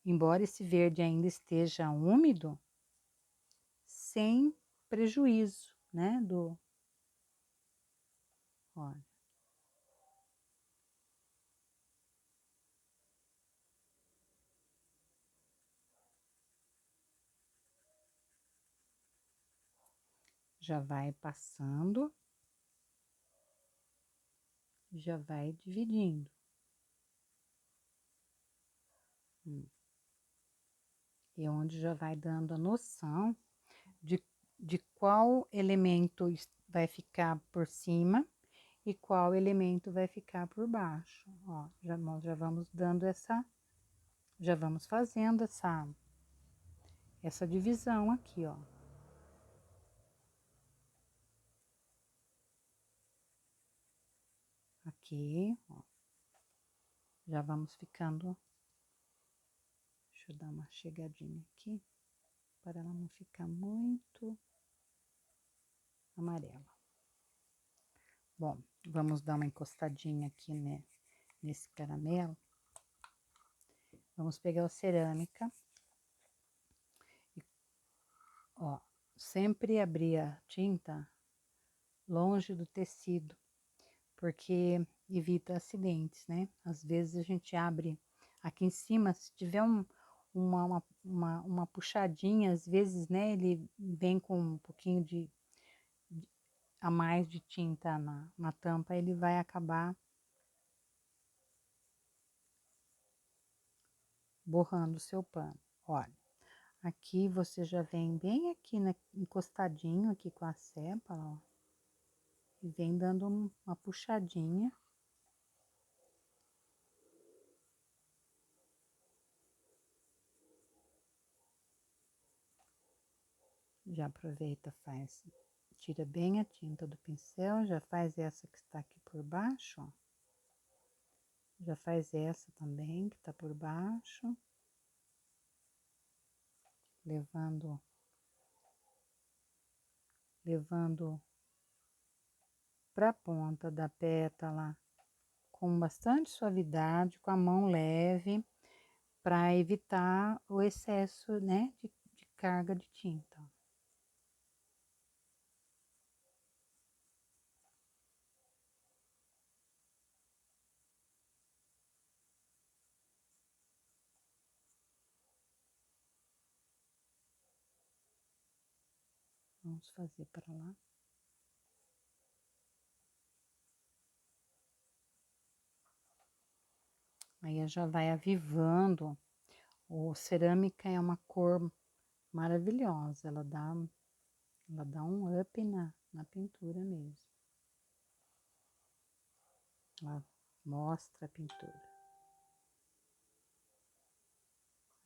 embora esse verde ainda esteja úmido, sem prejuízo, né, olha. Já vai passando, já vai dividindo. E onde já vai dando a noção de qual elemento vai ficar por cima e qual elemento vai ficar por baixo. Ó, nós já vamos dando já vamos fazendo essa divisão aqui, ó. Aqui, ó. Já vamos ficando. Deixa eu dar uma chegadinha aqui, para ela não ficar muito amarela. Bom, vamos dar uma encostadinha aqui, né, nesse caramelo. Vamos pegar a cerâmica. Ó, sempre abrir a tinta longe do tecido, porque evita acidentes, né? Às vezes a gente abre aqui em cima, se tiver uma puxadinha, às vezes, né, ele vem com um pouquinho a mais de tinta na tampa, ele vai acabar borrando o seu pano. Olha, aqui você já vem bem aqui, encostadinho aqui com a sépala, ó, e vem dando uma puxadinha. Já aproveita, tira bem a tinta do pincel, já faz essa que está aqui por baixo, ó. Já faz essa também que tá por baixo, levando para a ponta da pétala com bastante suavidade, com a mão leve, para evitar o excesso, né, de carga de tinta. Vamos fazer para lá. Aí já vai avivando. O cerâmica é uma cor maravilhosa, ela dá um up na pintura mesmo. Ela mostra a pintura.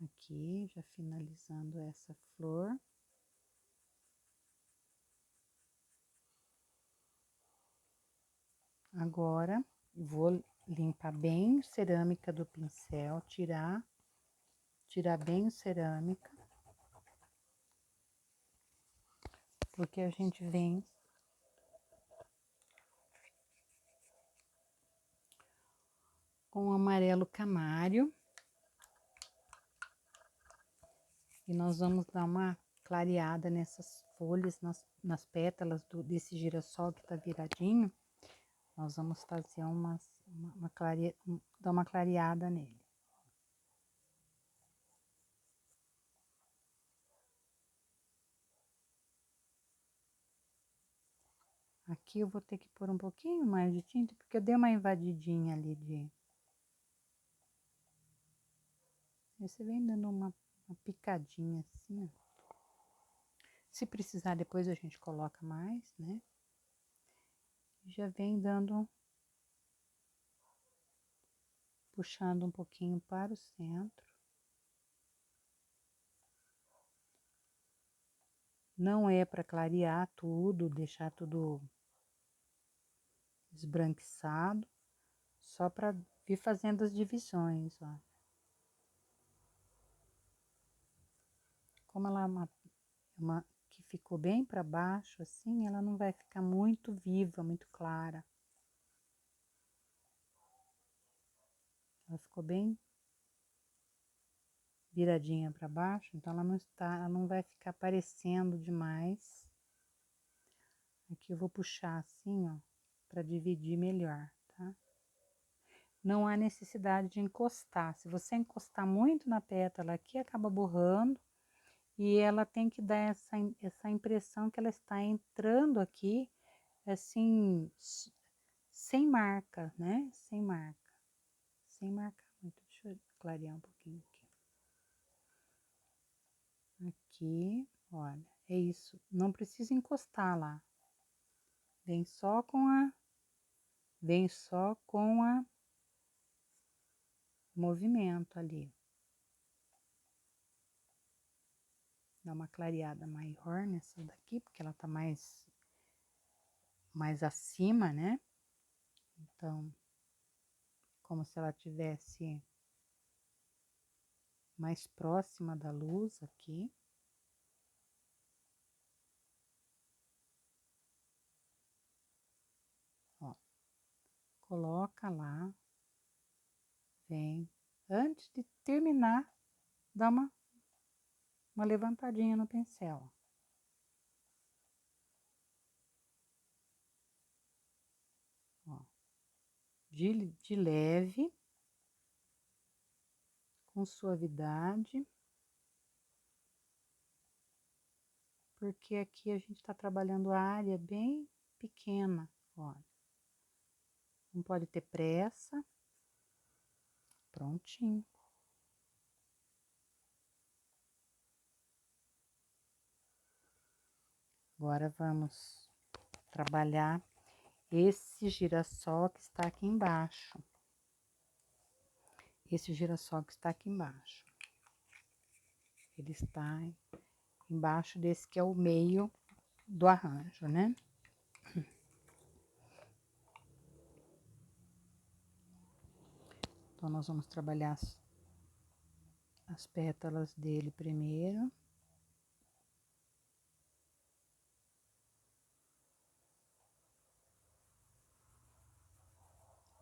Aqui, já finalizando essa flor. Agora, vou limpar bem a cerâmica do pincel, tirar bem a cerâmica. Porque a gente vem com o amarelo camário. E nós vamos dar uma clareada nessas folhas, nas pétalas desse girassol que tá viradinho. Nós vamos fazer dar uma clareada nele. Aqui eu vou ter que pôr um pouquinho mais de tinta, porque eu dei uma invadidinha ali de... Você vem dando uma picadinha assim, ó. Se precisar, depois a gente coloca mais, né? Já vem dando... Puxando um pouquinho para o centro. Não é para clarear tudo, deixar tudo esbranquiçado, só para vir fazendo as divisões, ó. Como ela é uma que ficou bem para baixo, assim, ela não vai ficar muito viva, muito clara. Ela ficou bem viradinha para baixo, então ela não vai ficar aparecendo demais. Aqui eu vou puxar assim, ó, para dividir melhor, tá? Não há necessidade de encostar. Se você encostar muito na pétala aqui, acaba borrando. E ela tem que dar essa impressão que ela está entrando aqui, assim, sem marca, né? Sem marca. Sem marcar muito. Deixa eu clarear um pouquinho aqui. Aqui, olha, é isso. Não precisa encostar lá. Vem só com movimento ali. Dá uma clareada maior nessa daqui, porque ela tá mais acima, né? Então, como se ela tivesse mais próxima da luz aqui. Ó, coloca lá, vem. Antes de terminar, dá uma levantadinha no pincel. Ó, de leve, com suavidade. Porque aqui a gente está trabalhando a área bem pequena, olha. Não pode ter pressa. Prontinho. Agora vamos trabalhar esse girassol que está aqui embaixo. Esse girassol que está aqui embaixo. Ele está embaixo desse que é o meio do arranjo, né? Então, nós vamos trabalhar as pétalas dele primeiro.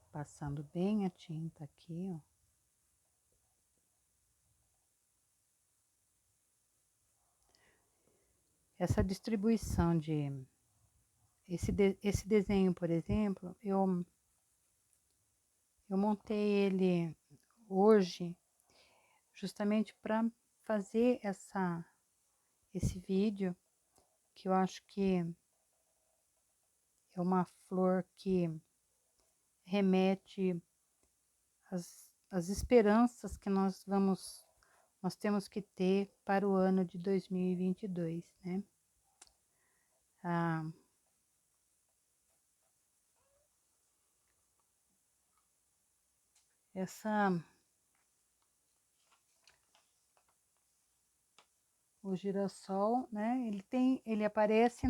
Passando bem a tinta aqui, ó. Essa distribuição de... Esse desenho, por exemplo, eu montei ele hoje justamente para fazer esse vídeo, que eu acho que é uma flor que remete às esperanças que nós temos que ter para o ano de 2022, né? O girassol, né? Ele aparece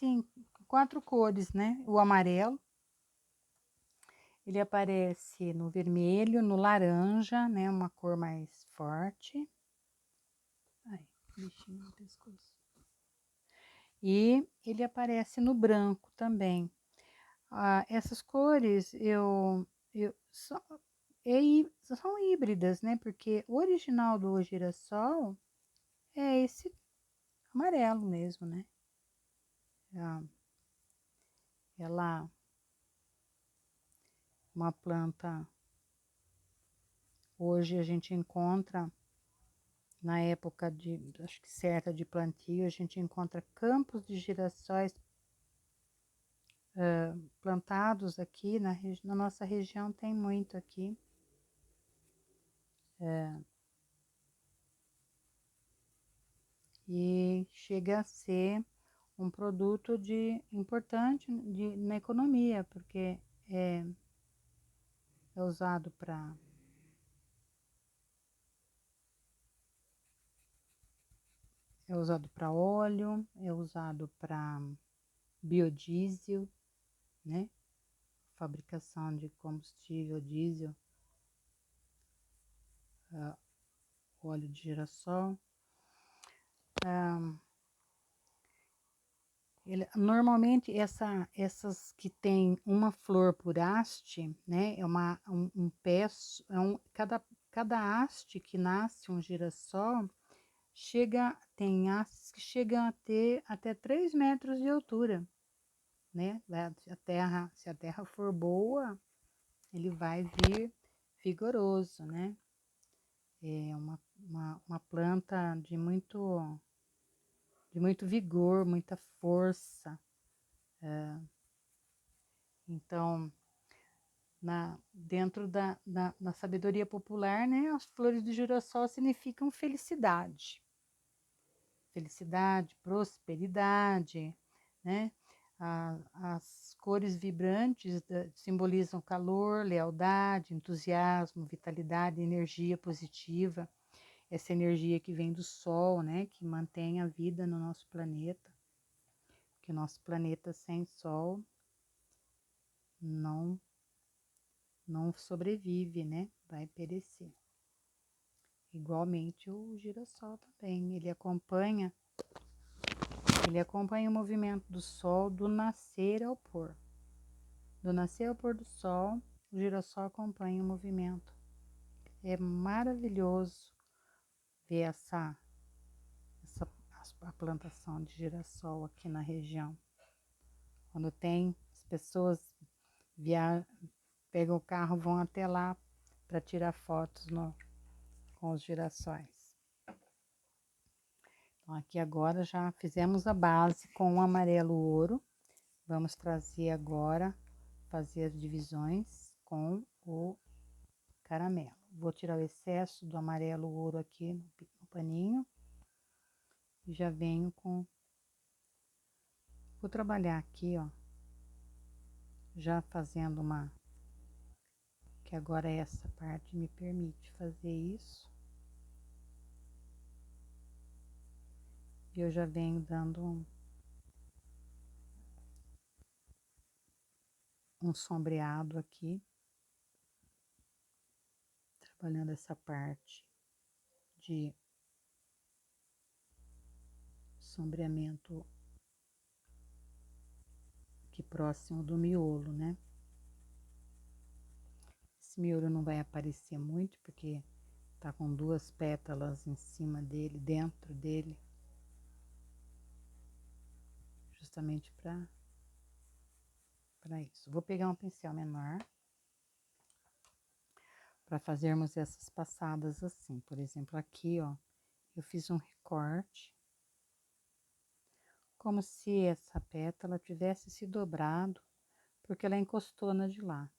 em 4 cores, né? O amarelo, ele aparece no vermelho, no laranja, né? Uma cor mais forte. Ai, bichinho no pescoço. E ele aparece no branco também. Essas cores são híbridas, né? Porque o original do girassol é esse amarelo mesmo, né? Ela uma planta, hoje a gente encontra, na época acho que certa de plantio, a gente encontra campos de girassóis plantados aqui na nossa região, tem muito aqui. E chega a ser um produto importante na economia, porque é usado para óleo, é usado para biodiesel, né? Fabricação de combustível diesel, óleo de girassol. Normalmente essas que tem uma flor por haste, né? É um pé, cada haste que nasce um girassol tem hastes que chegam a ter até 3 metros de altura, né? Se a terra for boa, ele vai vir vigoroso, né? É uma planta de muito vigor, muita força. Então, dentro na sabedoria popular, né, as flores do girassol significam felicidade. Felicidade, prosperidade, né? As cores vibrantes simbolizam calor, lealdade, entusiasmo, vitalidade, energia positiva. Essa energia que vem do sol, né, que mantém a vida no nosso planeta. Que o nosso planeta sem sol não não sobrevive, né? Vai perecer. Igualmente o girassol também, ele acompanha o movimento do sol do nascer ao pôr. Do nascer ao pôr do sol, o girassol acompanha o movimento. É maravilhoso ver a plantação de girassol aqui na região. Quando tem, as pessoas pegam o carro, vão até lá para tirar fotos com os girassóis. Então, aqui agora já fizemos a base com o amarelo ouro. Vamos trazer agora, fazer as divisões com o caramelo. Vou tirar o excesso do amarelo ouro aqui no paninho. E já venho com... Vou trabalhar aqui, ó. Já fazendo uma... Que agora essa parte me permite fazer isso. E eu já venho dando um sombreado aqui. Trabalhando essa parte de sombreamento aqui próximo do miolo, né? Esse miolo não vai aparecer muito porque tá com duas pétalas em cima dele, dentro dele, justamente para isso. Vou pegar um pincel menor para fazermos essas passadas assim. Por exemplo, aqui, ó, eu fiz um recorte, como se essa pétala tivesse se dobrado, porque ela encostou na de lá.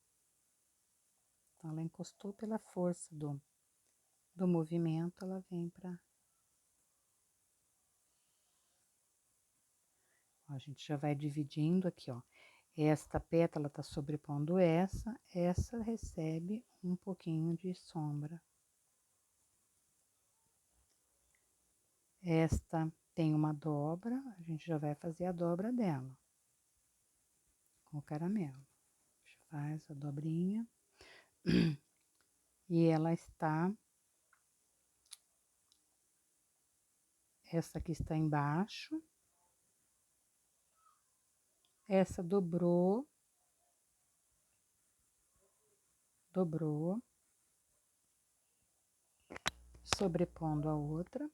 Então, ela encostou pela força do movimento, ela vem para... A gente já vai dividindo aqui, ó. Esta pétala tá sobrepondo essa recebe um pouquinho de sombra. Esta tem uma dobra, a gente já vai fazer a dobra dela com o caramelo. A gente faz a dobrinha e ela está... Essa aqui está embaixo, essa dobrou, sobrepondo a outra.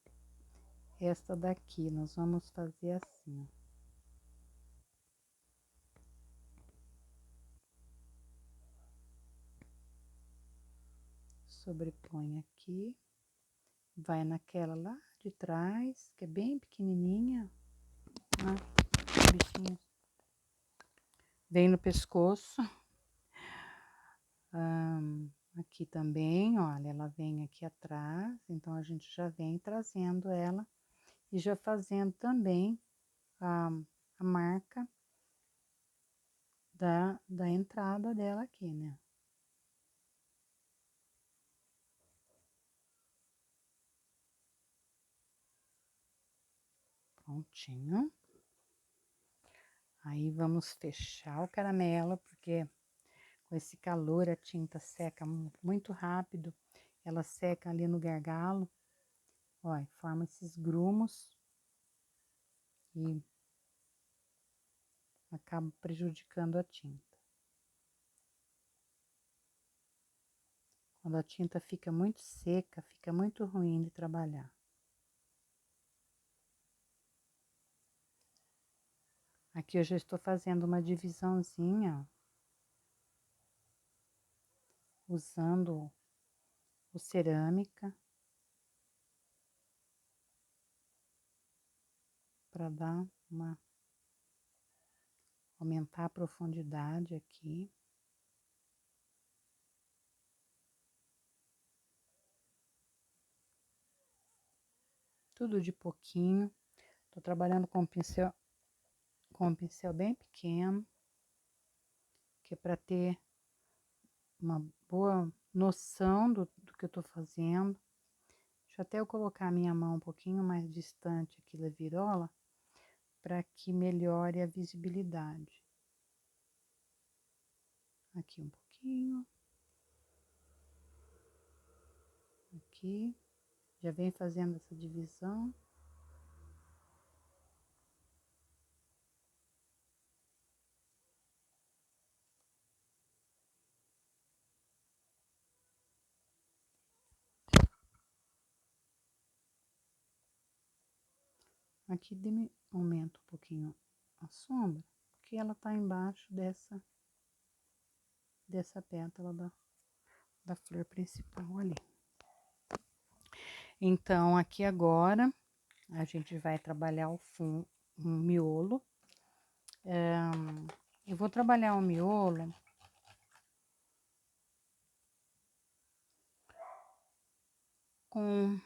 Esta daqui nós vamos fazer assim, ó. Sobrepõe aqui, vai naquela lá de trás, que é bem pequenininha, né? Bichinho. Vem no pescoço. Aqui também, olha, ela vem aqui atrás, então a gente já vem trazendo ela e já fazendo também a marca da entrada dela aqui, né? Prontinho. Aí vamos fechar o caramelo, porque com esse calor a tinta seca muito rápido. Ela seca ali no gargalo, ó, forma esses grumos e acaba prejudicando a tinta. Quando a tinta fica muito seca, fica muito ruim de trabalhar. Aqui eu já estou fazendo uma divisãozinha, usando o cerâmica para dar aumentar a profundidade aqui. Tudo de pouquinho. Tô trabalhando com um pincel bem pequeno, que é para ter uma boa noção do que eu tô fazendo. Deixa até eu colocar a minha mão um pouquinho mais distante aqui da virola, para que melhore a visibilidade. Aqui um pouquinho. Aqui, já vem fazendo essa divisão. Aqui aumento um pouquinho a sombra, porque ela tá embaixo dessa pétala da flor principal ali. Então, aqui agora, a gente vai trabalhar o miolo. Eu vou trabalhar o miolo com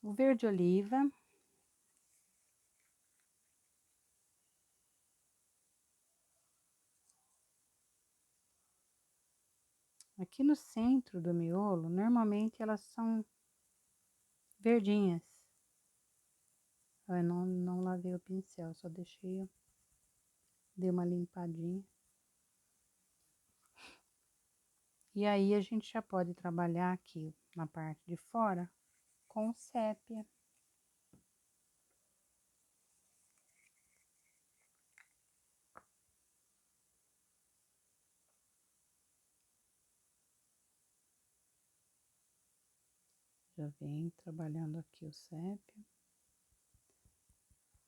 o verde oliva. Aqui no centro do miolo, normalmente elas são verdinhas. Eu não lavei o pincel, só deixei, dei uma limpadinha. E aí a gente já pode trabalhar aqui na parte de fora com sépia. Já vem trabalhando aqui o sépia.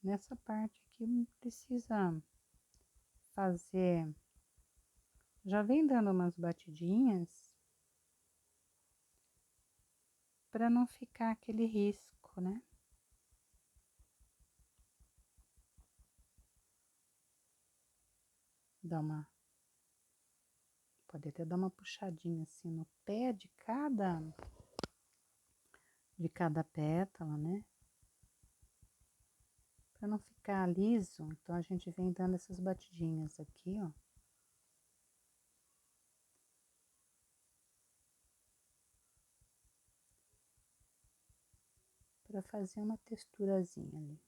Nessa parte aqui não precisa fazer, já vem dando umas batidinhas para não ficar aquele risco, né? Pode até dar uma puxadinha assim no pé de cada pétala, né? Para não ficar liso, então a gente vem dando essas batidinhas aqui, ó. Para fazer uma texturazinha ali.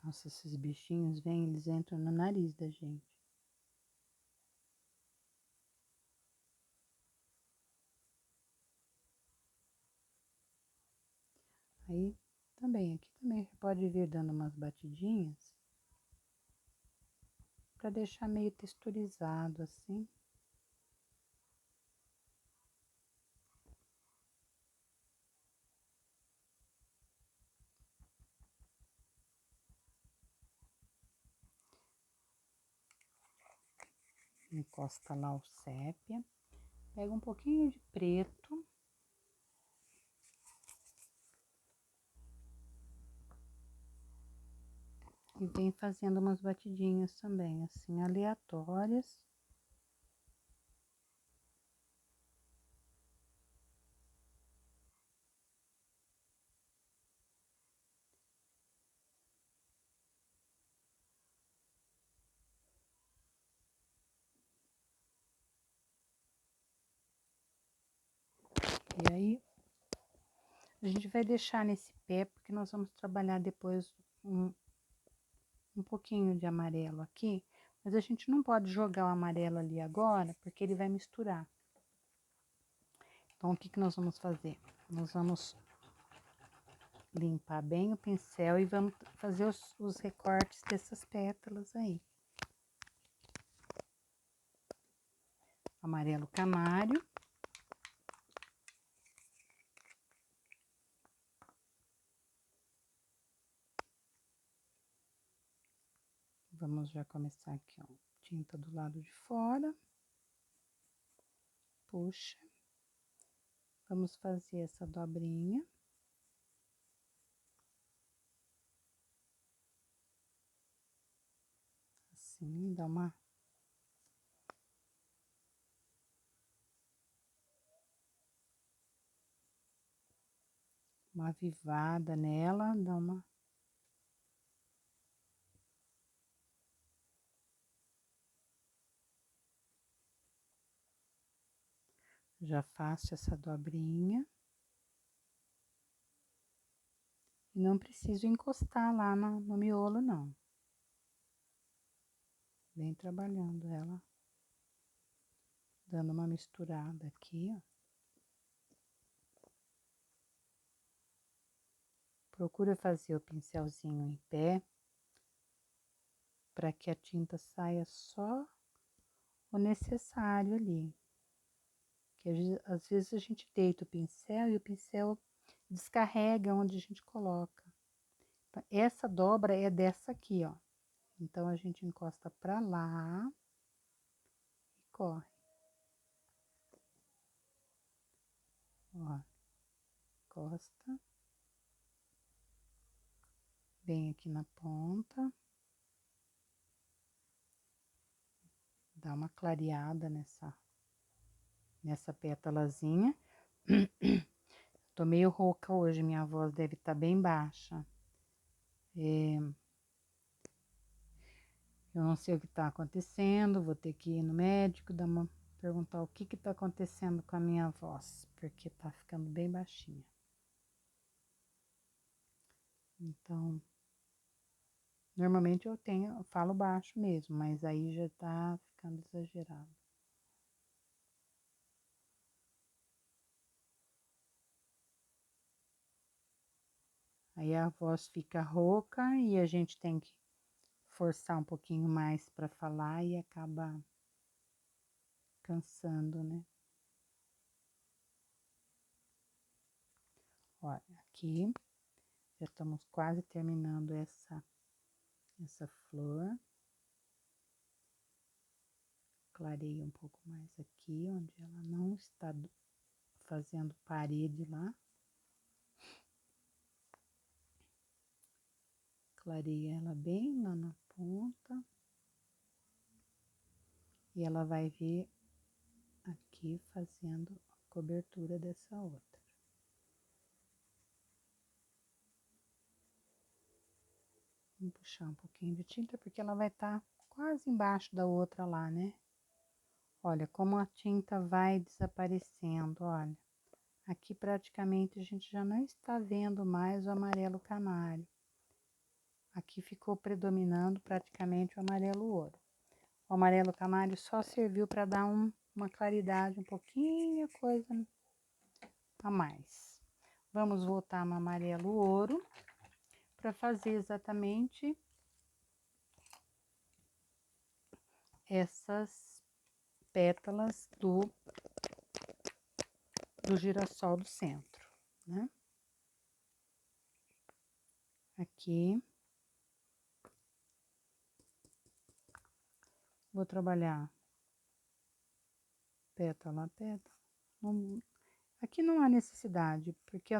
Nossa, esses bichinhos vêm, eles entram no nariz da gente. Aí, aqui também pode vir dando umas batidinhas para deixar meio texturizado assim. Encosta lá o sépia. Pega um pouquinho de preto. E vem fazendo umas batidinhas também, assim, aleatórias. E aí, a gente vai deixar nesse pé, porque nós vamos trabalhar depois um pouquinho de amarelo aqui. Mas a gente não pode jogar o amarelo ali agora, porque ele vai misturar. Então, o que que nós vamos fazer? Nós vamos limpar bem o pincel e vamos fazer os recortes dessas pétalas aí. Amarelo canário. Vamos já começar aqui, ó, tinta do lado de fora. Puxa. Vamos fazer essa dobrinha. Assim, dá uma avivada nela, já faço essa dobrinha. E não preciso encostar lá no miolo, não. Vem trabalhando ela, dando uma misturada aqui, ó. Procura fazer o pincelzinho em pé, para que a tinta saia só o necessário ali. Que às vezes a gente deita o pincel e o pincel descarrega onde a gente coloca. Essa dobra é dessa aqui, ó. Então a gente encosta pra lá e corre. Ó, encosta. Vem aqui na ponta. Dá uma clareada nessa pétalazinha. Tô meio rouca hoje, minha voz deve estar bem baixa. Eu não sei o que tá acontecendo, vou ter que ir no médico, perguntar o que tá acontecendo com a minha voz, porque tá ficando bem baixinha. Então, normalmente eu falo baixo mesmo, mas aí já tá ficando exagerado. Aí a voz fica rouca e a gente tem que forçar um pouquinho mais para falar e acaba cansando, né? Olha, aqui já estamos quase terminando essa flor. Clarei um pouco mais aqui, onde ela não está fazendo parede lá. Clarei ela bem lá na ponta. E ela vai vir aqui fazendo a cobertura dessa outra. Vamos puxar um pouquinho de tinta, porque ela vai estar quase embaixo da outra lá, né? Olha como a tinta vai desaparecendo, olha. Aqui praticamente a gente já não está vendo mais o amarelo canário. Aqui ficou predominando praticamente o amarelo ouro. O amarelo canário só serviu para dar uma claridade, um pouquinho coisa a mais. Vamos voltar no amarelo ouro para fazer exatamente essas pétalas do girassol do centro, né? Aqui. Vou trabalhar pétala a pétala. Aqui não há necessidade, porque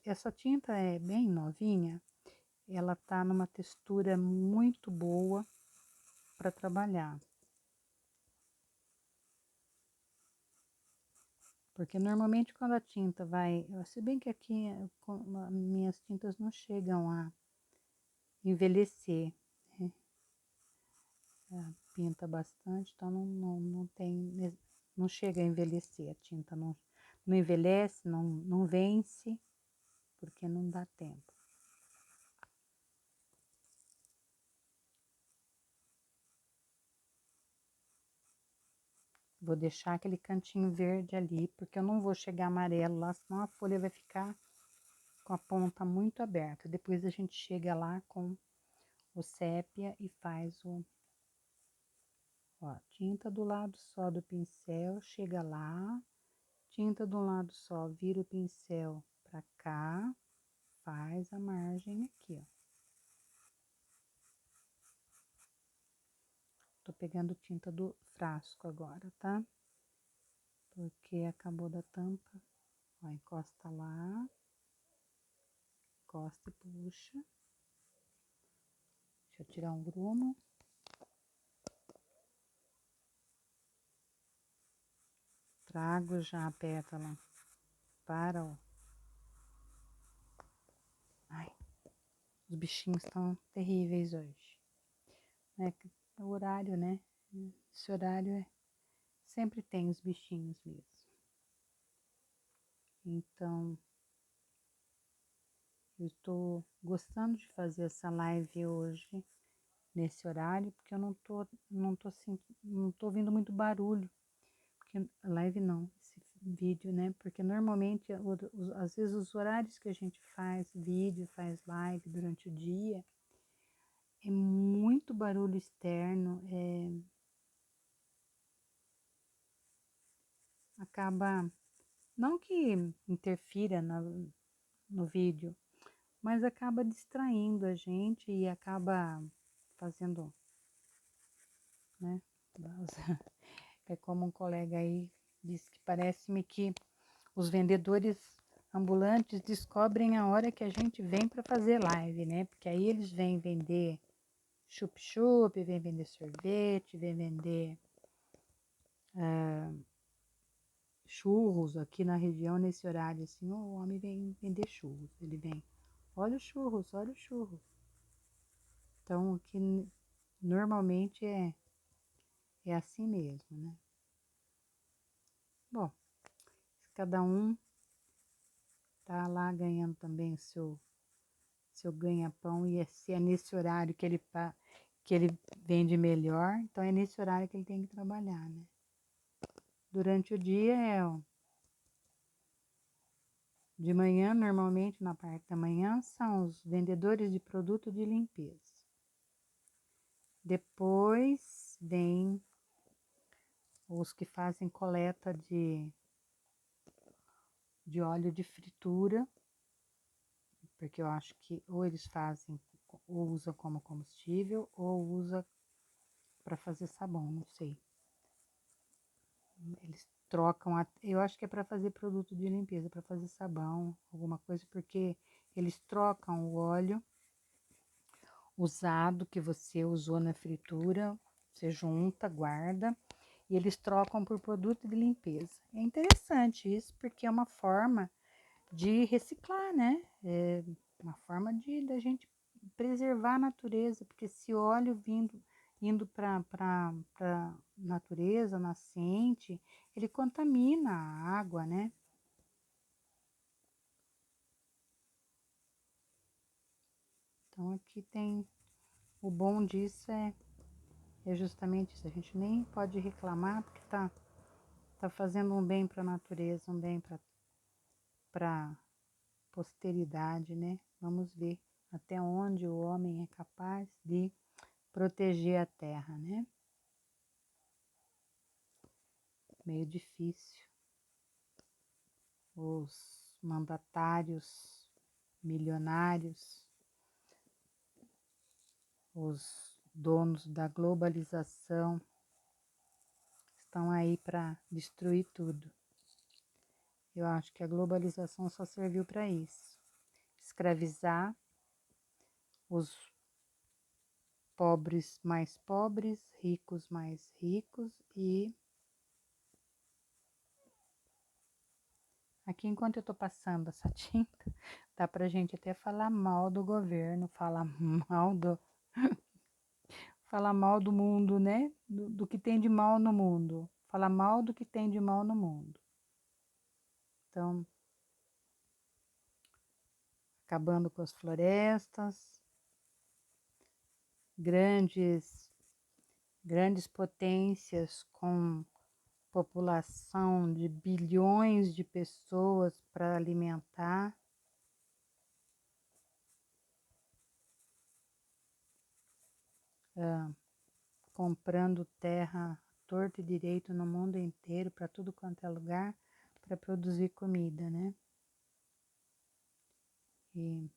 essa tinta é bem novinha, ela tá numa textura muito boa para trabalhar. Porque normalmente quando a tinta vai, se bem que aqui minhas tintas não chegam a envelhecer, né? Pinta bastante, então não chega a envelhecer, a tinta não envelhece, não vence, porque não dá tempo. Vou deixar aquele cantinho verde ali, porque eu não vou chegar amarelo lá, senão a folha vai ficar com a ponta muito aberta. Depois a gente chega lá com o sépia e faz ó, tinta do lado só do pincel, chega lá, tinta do lado só, vira o pincel pra cá, faz a margem aqui, ó. Tô pegando tinta do frasco agora, tá? Porque acabou da tampa. Ó, encosta lá. Encosta e puxa. Deixa eu tirar um grumo. Trago já a pétala para o... Ai, os bichinhos estão terríveis hoje. É o horário, né? Esse horário sempre tem os bichinhos mesmo. Então, Eu estou gostando de fazer essa live hoje, nesse horário, porque eu não tô ouvindo muito barulho. Porque, live não, esse vídeo, né? Porque normalmente, às vezes, os horários que a gente faz vídeo, faz live durante o dia, é muito barulho externo, acaba, não que interfira no vídeo, mas acaba distraindo a gente e acaba fazendo, né? É como um colega aí disse que parece-me que os vendedores ambulantes descobrem a hora que a gente vem para fazer live, né? Porque aí eles vêm vender chup-chup, vêm vender sorvete, vêm vender churros aqui na região nesse horário, assim, o homem vem vender churros, ele vem, olha os churros, olha os churros. Então, aqui normalmente é assim mesmo, né? Bom, cada um tá lá ganhando também o seu ganha-pão e se é nesse horário que ele vende melhor, então é nesse horário que ele tem que trabalhar, né? Durante o dia de manhã, normalmente na parte da manhã, são os vendedores de produto de limpeza. Depois vem os que fazem coleta de óleo de fritura, porque eu acho que ou eles fazem ou usam como combustível ou usa para fazer sabão, não sei. Eles trocam, eu acho que é para fazer produto de limpeza, para fazer sabão, alguma coisa, porque eles trocam o óleo usado que você usou na fritura, você junta, guarda, e eles trocam por produto de limpeza. É interessante isso, porque é uma forma de reciclar, né? É uma forma de da gente preservar a natureza, porque esse óleo indo para a natureza, nascente, ele contamina a água, né? Então aqui tem o bom disso é justamente isso. A gente nem pode reclamar porque tá fazendo um bem para a natureza, um bem para posteridade, né? Vamos ver até onde o homem é capaz de proteger a terra, né? Meio difícil. Os mandatários milionários, os donos da globalização estão aí para destruir tudo. Eu acho que a globalização só serviu para isso. Escravizar os pobres mais pobres, ricos mais ricos e aqui enquanto eu estou passando essa tinta, dá pra gente até falar mal do governo, falar mal do mundo, né? Do que tem de mal no mundo. Falar mal do que tem de mal no mundo. Então, acabando com as florestas, grandes potências com população de bilhões de pessoas para alimentar, comprando terra torto e direito no mundo inteiro, para tudo quanto é lugar, para produzir comida, né? E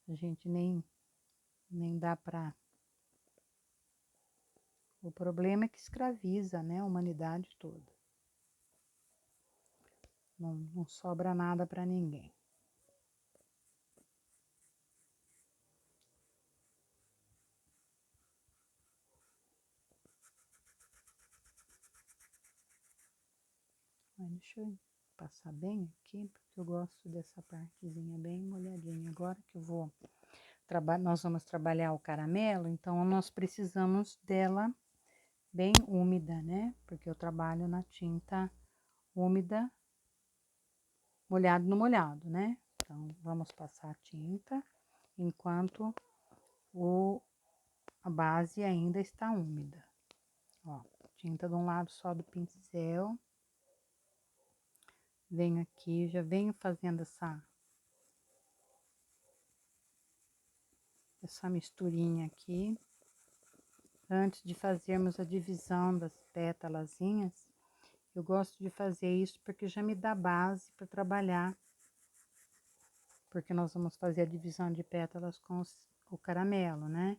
a gente nem dá para. O problema é que escraviza, né, a humanidade toda. Não sobra nada para ninguém. Mas deixa eu passar bem aqui, porque eu gosto dessa partezinha bem molhadinha. Agora que eu vou nós vamos trabalhar o caramelo, então nós precisamos dela bem úmida, né? Porque eu trabalho na tinta úmida, molhado no molhado, né? Então, vamos passar a tinta enquanto a base ainda está úmida. Ó, tinta de um lado só do pincel. Venho aqui, já venho fazendo essa misturinha aqui. Antes de fazermos a divisão das pétalazinhas, eu gosto de fazer isso porque já me dá base para trabalhar. Porque nós vamos fazer a divisão de pétalas com o caramelo, né?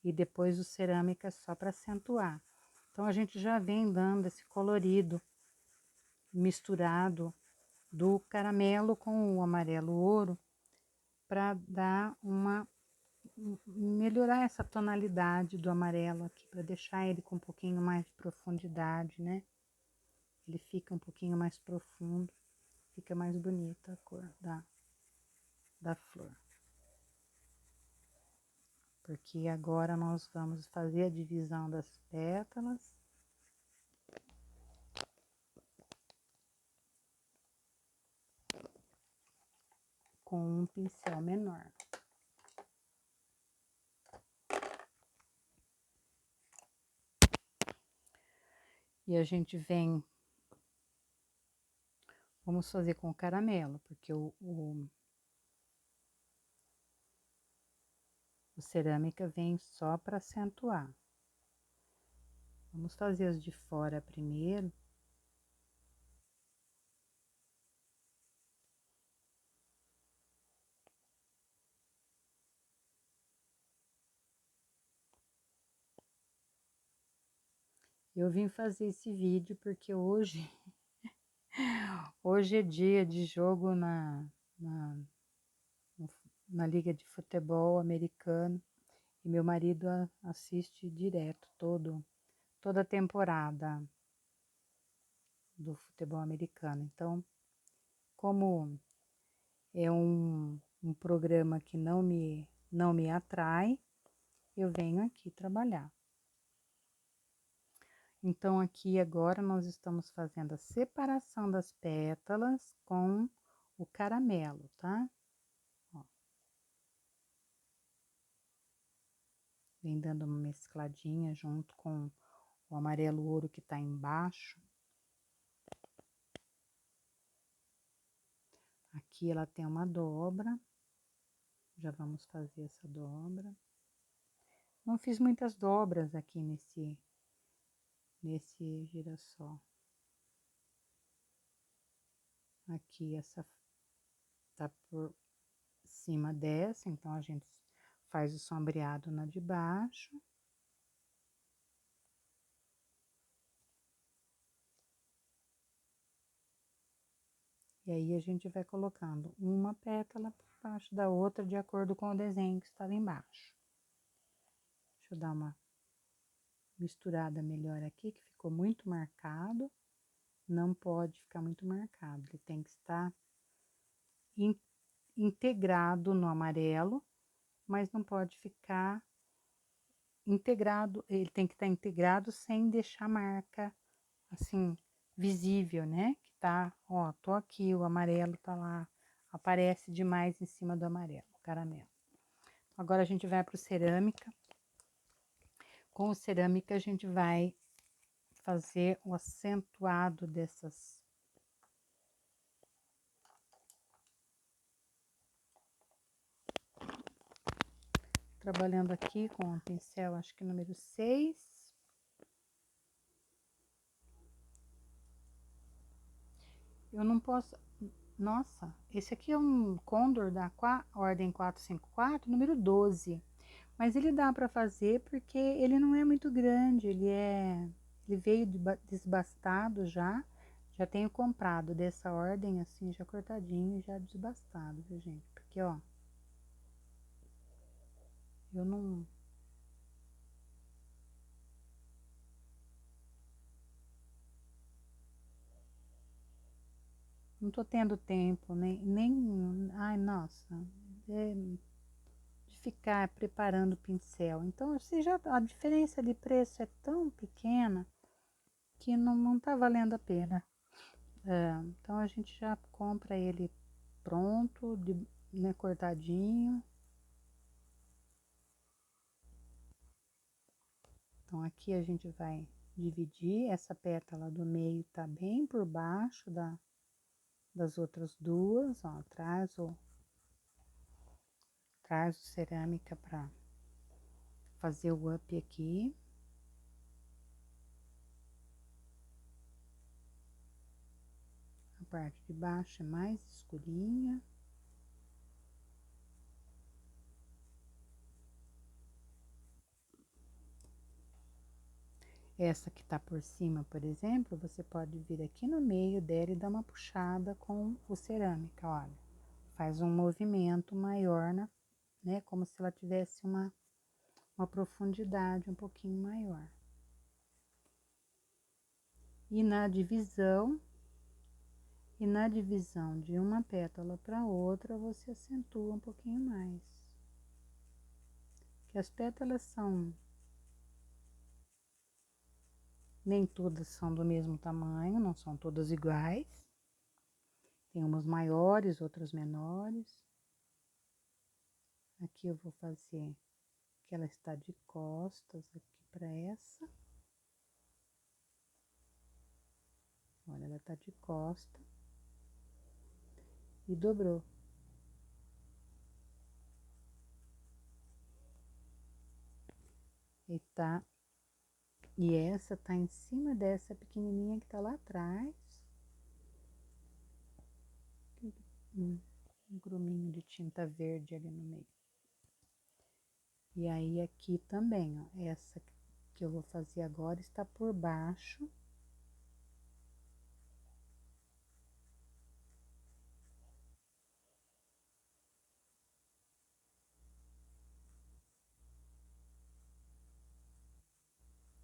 E depois o cerâmica só para acentuar. Então, a gente já vem dando esse colorido misturado do caramelo com o amarelo ouro para dar melhorar essa tonalidade do amarelo aqui, para deixar ele com um pouquinho mais de profundidade, né? Ele fica um pouquinho mais profundo, fica mais bonita a cor da flor. Porque agora nós vamos fazer a divisão das pétalas. Com um pincel menor. E a gente vem... Vamos fazer com o caramelo, porque o cerâmica vem só para acentuar. Vamos fazer as de fora primeiro. Eu vim fazer esse vídeo porque hoje é dia de jogo na Liga de Futebol Americano e meu marido assiste direto toda a temporada do futebol americano. Então, como é um programa que não me atrai, eu venho aqui trabalhar. Então, aqui agora nós estamos fazendo a separação das pétalas com o caramelo, tá? Ó. Vem dando uma mescladinha junto com o amarelo ouro que tá embaixo. Aqui ela tem uma dobra. Já vamos fazer essa dobra. Não fiz muitas dobras aqui nesse girassol. Aqui essa tá por cima dessa, então a gente faz o sombreado na de baixo. E aí a gente vai colocando uma pétala por baixo da outra de acordo com o desenho que está lá embaixo. Deixa eu dar uma misturada melhor aqui, que ficou muito marcado. Não pode ficar muito marcado, ele tem que estar integrado no amarelo, mas não pode ficar integrado, ele tem que estar integrado sem deixar marca, assim, visível, né? Que tá, ó, tô aqui, o amarelo tá lá, aparece demais em cima do amarelo, o caramelo. Agora a gente vai pro cerâmica. Com o cerâmica a gente vai fazer o acentuado dessas... Trabalhando aqui com o pincel, acho que número 6. Eu não posso... Nossa, esse aqui é um Condor da ordem 454, número 12. Mas ele dá para fazer porque ele não é muito grande, ele veio desbastado já tenho comprado dessa ordem assim, já cortadinho, já desbastado, viu, gente? Porque, ó, eu não tô tendo tempo, ai, nossa, de ficar preparando o pincel. Então, assim, a diferença de preço é tão pequena que não tá valendo a pena. Então, a gente já compra ele pronto, né, cortadinho. Então, aqui a gente vai dividir, essa pétala do meio tá bem por baixo das outras duas, ó, traz o cerâmica para fazer o up aqui. A parte de baixo é mais escurinha. Essa que tá por cima, por exemplo, você pode vir aqui no meio dela e dar uma puxada com o cerâmica, olha. Faz um movimento maior, né? Como se ela tivesse uma profundidade um pouquinho maior. E na divisão de uma pétala para outra, você acentua um pouquinho mais. Que as pétalas nem todas são do mesmo tamanho, não são todas iguais. Tem umas maiores, outras menores. Aqui eu vou fazer que ela está de costas aqui para essa. Olha, ela tá de costa e dobrou. E essa tá em cima dessa pequenininha que tá lá atrás. Um gruminho de tinta verde ali no meio. E aí aqui também, ó, essa que eu vou fazer agora está por baixo.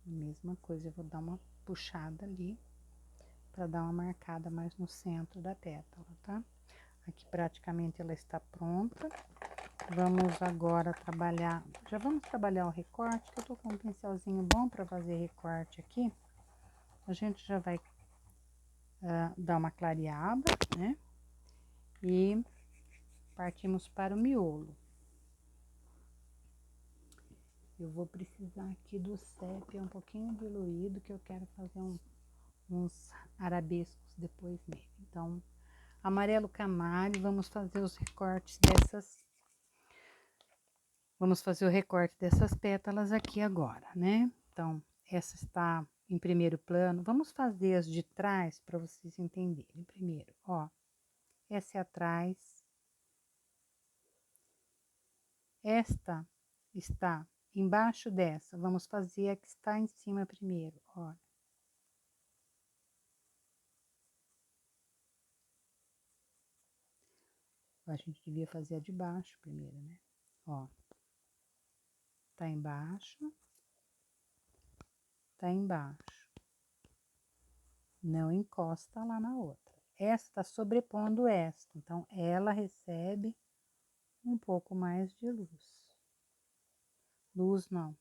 Mesma coisa, eu vou dar uma puxada ali para dar uma marcada mais no centro da pétala, tá? Aqui praticamente ela está pronta. Vamos agora trabalhar, já vamos trabalhar o recorte, que eu tô com um pincelzinho bom para fazer recorte aqui. A gente já vai dar uma clareada, né? E partimos para o miolo. Eu vou precisar aqui do sépia um pouquinho diluído, que eu quero fazer uns arabescos depois nele. Então, amarelo canário, vamos fazer os recortes dessas. Vamos fazer o recorte dessas pétalas aqui agora, né? Então, essa está em primeiro plano. Vamos fazer as de trás para vocês entenderem. Primeiro, ó, essa é atrás. Esta está embaixo dessa. Vamos fazer a que está em cima primeiro, ó. A gente devia fazer a de baixo primeiro, né? Ó. Tá embaixo. Tá embaixo. Não encosta lá na outra. Essa tá sobrepondo esta, então ela recebe um pouco mais de luz. Luz não,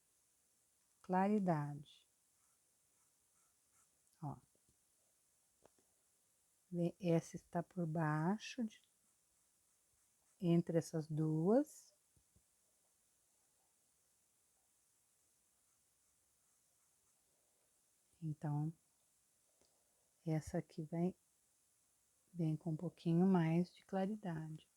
claridade. Ó. Essa está por baixo, entre essas duas. Então, essa aqui vem com um pouquinho mais de claridade.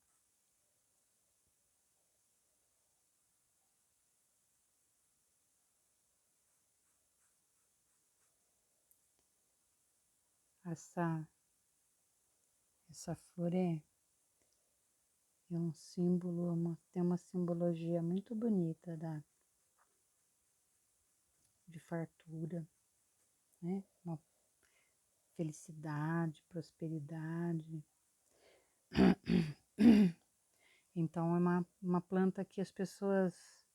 Essa flor é um símbolo, tem uma simbologia muito bonita de fartura, né? Uma felicidade, prosperidade. Então, é uma planta que as pessoas...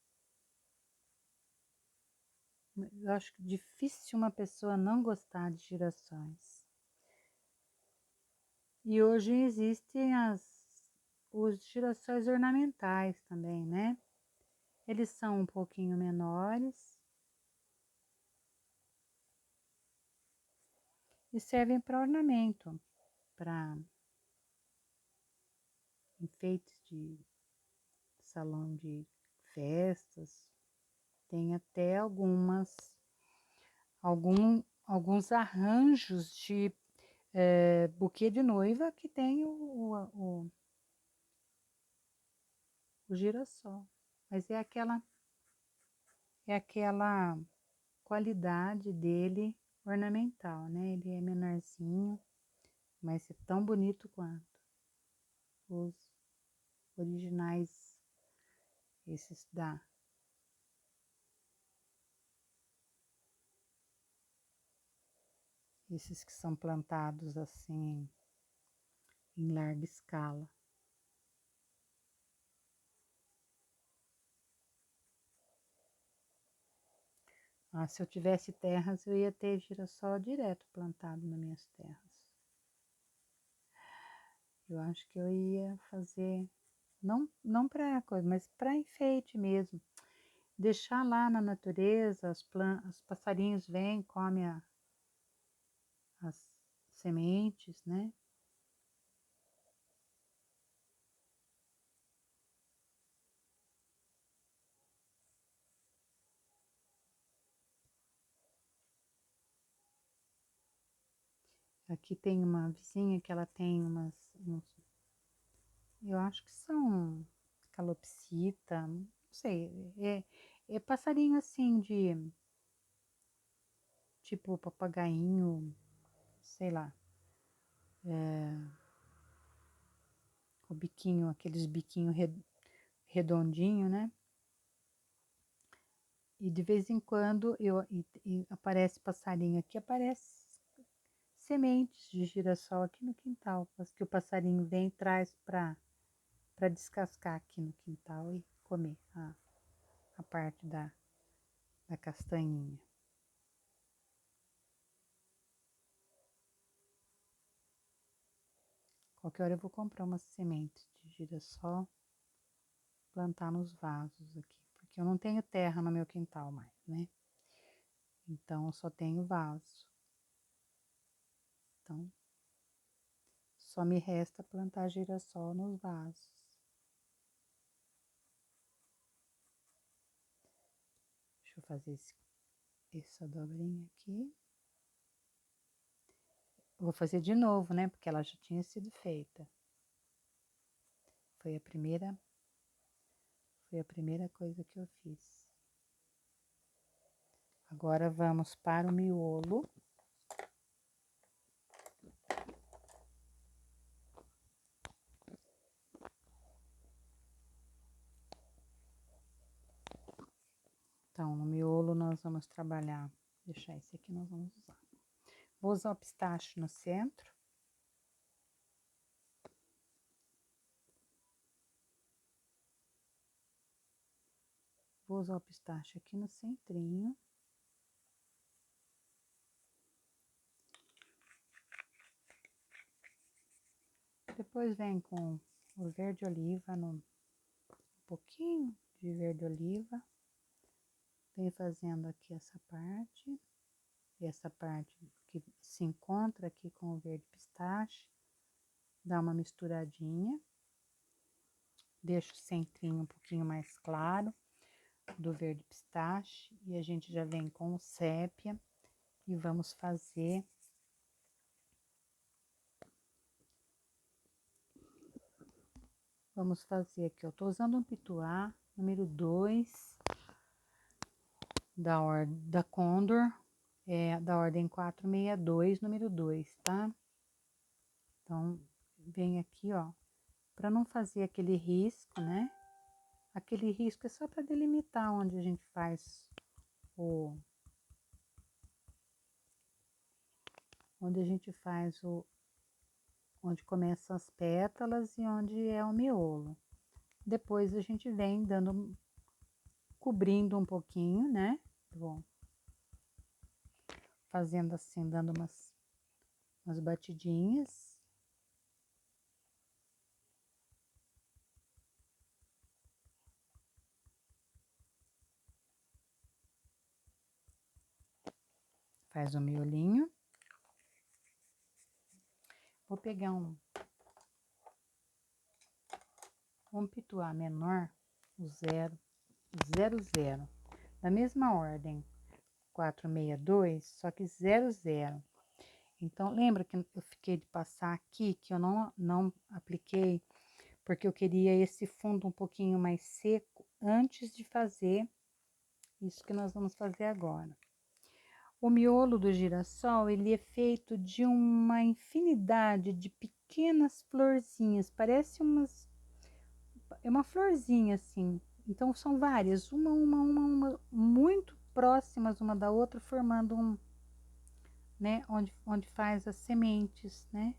Eu acho que difícil uma pessoa não gostar de girassóis. E hoje existem os girassóis ornamentais também, né? Eles são um pouquinho menores e servem para ornamento, para enfeites de salão de festas, tem até alguns arranjos de buquê de noiva que tem o girassol. Mas é aquela qualidade dele ornamental, né? Ele é menorzinho, mas é tão bonito quanto os originais, esses que são plantados assim em larga escala. Ah, se eu tivesse terras, eu ia ter girassol direto plantado nas minhas terras. Eu acho que eu ia fazer, não para coisa, mas para enfeite mesmo. Deixar lá na natureza, os passarinhos vêm, comem as sementes, né? Aqui tem uma vizinha que ela tem eu acho que são calopsita, não sei, é passarinho assim de tipo papagainho, sei lá, o biquinho, aqueles biquinhos redondinho, né? E de vez em quando e aparece passarinho aqui, aparece sementes de girassol aqui no quintal, que o passarinho vem e traz para descascar aqui no quintal e comer a parte da castanhinha. Qualquer hora eu vou comprar umas sementes de girassol, plantar nos vasos aqui, porque eu não tenho terra no meu quintal mais, né? Então eu só tenho vaso. Então só me resta plantar girassol nos vasos. Deixa eu fazer essa dobrinha aqui. Vou fazer de novo, né? Porque ela já tinha sido feita. Foi a primeira coisa que eu fiz. Agora vamos para o miolo. Então, no miolo nós vamos trabalhar, deixar esse aqui nós vamos usar. Vou usar o pistache no centro. Vou usar o pistache aqui no centrinho. Depois vem com o verde oliva, um pouquinho de verde oliva. Vem fazendo aqui essa parte. E essa parte que se encontra aqui com o verde pistache. Dá uma misturadinha. Deixo o centrinho um pouquinho mais claro do verde pistache. E a gente já vem com o sépia. E vamos fazer aqui, eu tô usando um pituá número 2 da Condor, da ordem 462, número 2, tá? Então, vem aqui, ó, para não fazer aquele risco, né? Aquele risco é só para delimitar onde a gente faz onde começam as pétalas e onde é o miolo. Depois a gente vem cobrindo um pouquinho, né? Bom, fazendo assim, dando umas batidinhas. Faz o miolinho. Vou pegar um pituá menor, o 0, 0, 0, da mesma ordem, 462, só que 0, 0. Então, lembra que eu fiquei de passar aqui, que eu não apliquei, porque eu queria esse fundo um pouquinho mais seco antes de fazer isso que nós vamos fazer agora. O miolo do girassol, ele é feito de uma infinidade de pequenas florzinhas, parece é uma florzinha assim. Então são várias, uma, muito próximas uma da outra, formando né, onde faz as sementes, né?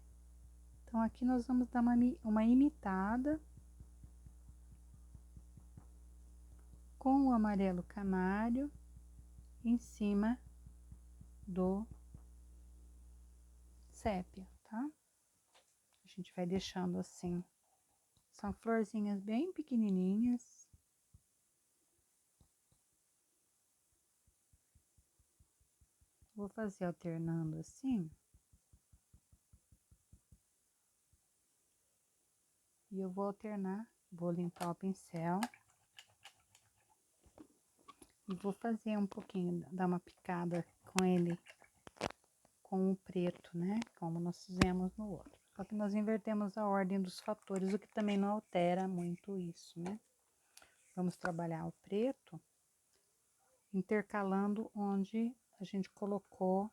Então aqui nós vamos dar uma imitada com o amarelo canário em cima do sépia, tá? A gente vai deixando assim. São florzinhas bem pequenininhas. Vou fazer alternando assim. E eu vou alternar, vou limpar o pincel. E vou fazer um pouquinho, dar uma picada com ele, com o preto, né? Como nós fizemos no outro. Só que nós invertemos a ordem dos fatores, o que também não altera muito isso, né? Vamos trabalhar o preto, intercalando onde a gente colocou,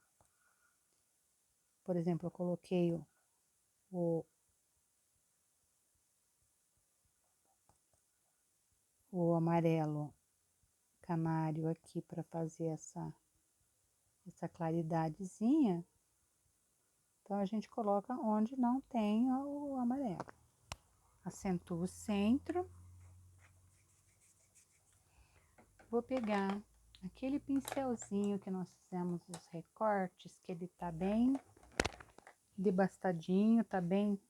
por exemplo, eu coloquei o amarelo canário aqui para fazer essa claridadezinha. Então, a gente coloca onde não tem o amarelo. Acentuo o centro. Vou pegar aquele pincelzinho que nós fizemos os recortes, que ele tá bem debastadinho, tá bem...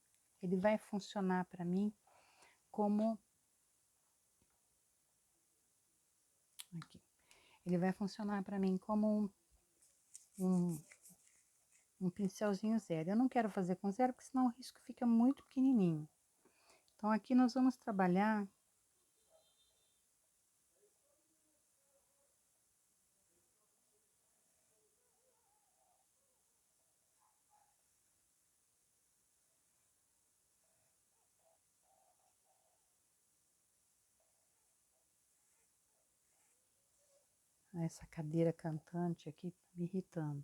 Ele vai funcionar para mim como... Aqui. Ele vai funcionar para mim como um pincelzinho 0. Eu não quero fazer com 0, porque senão o risco fica muito pequenininho. Então, aqui nós vamos trabalhar essa cadeira cantante aqui, me irritando.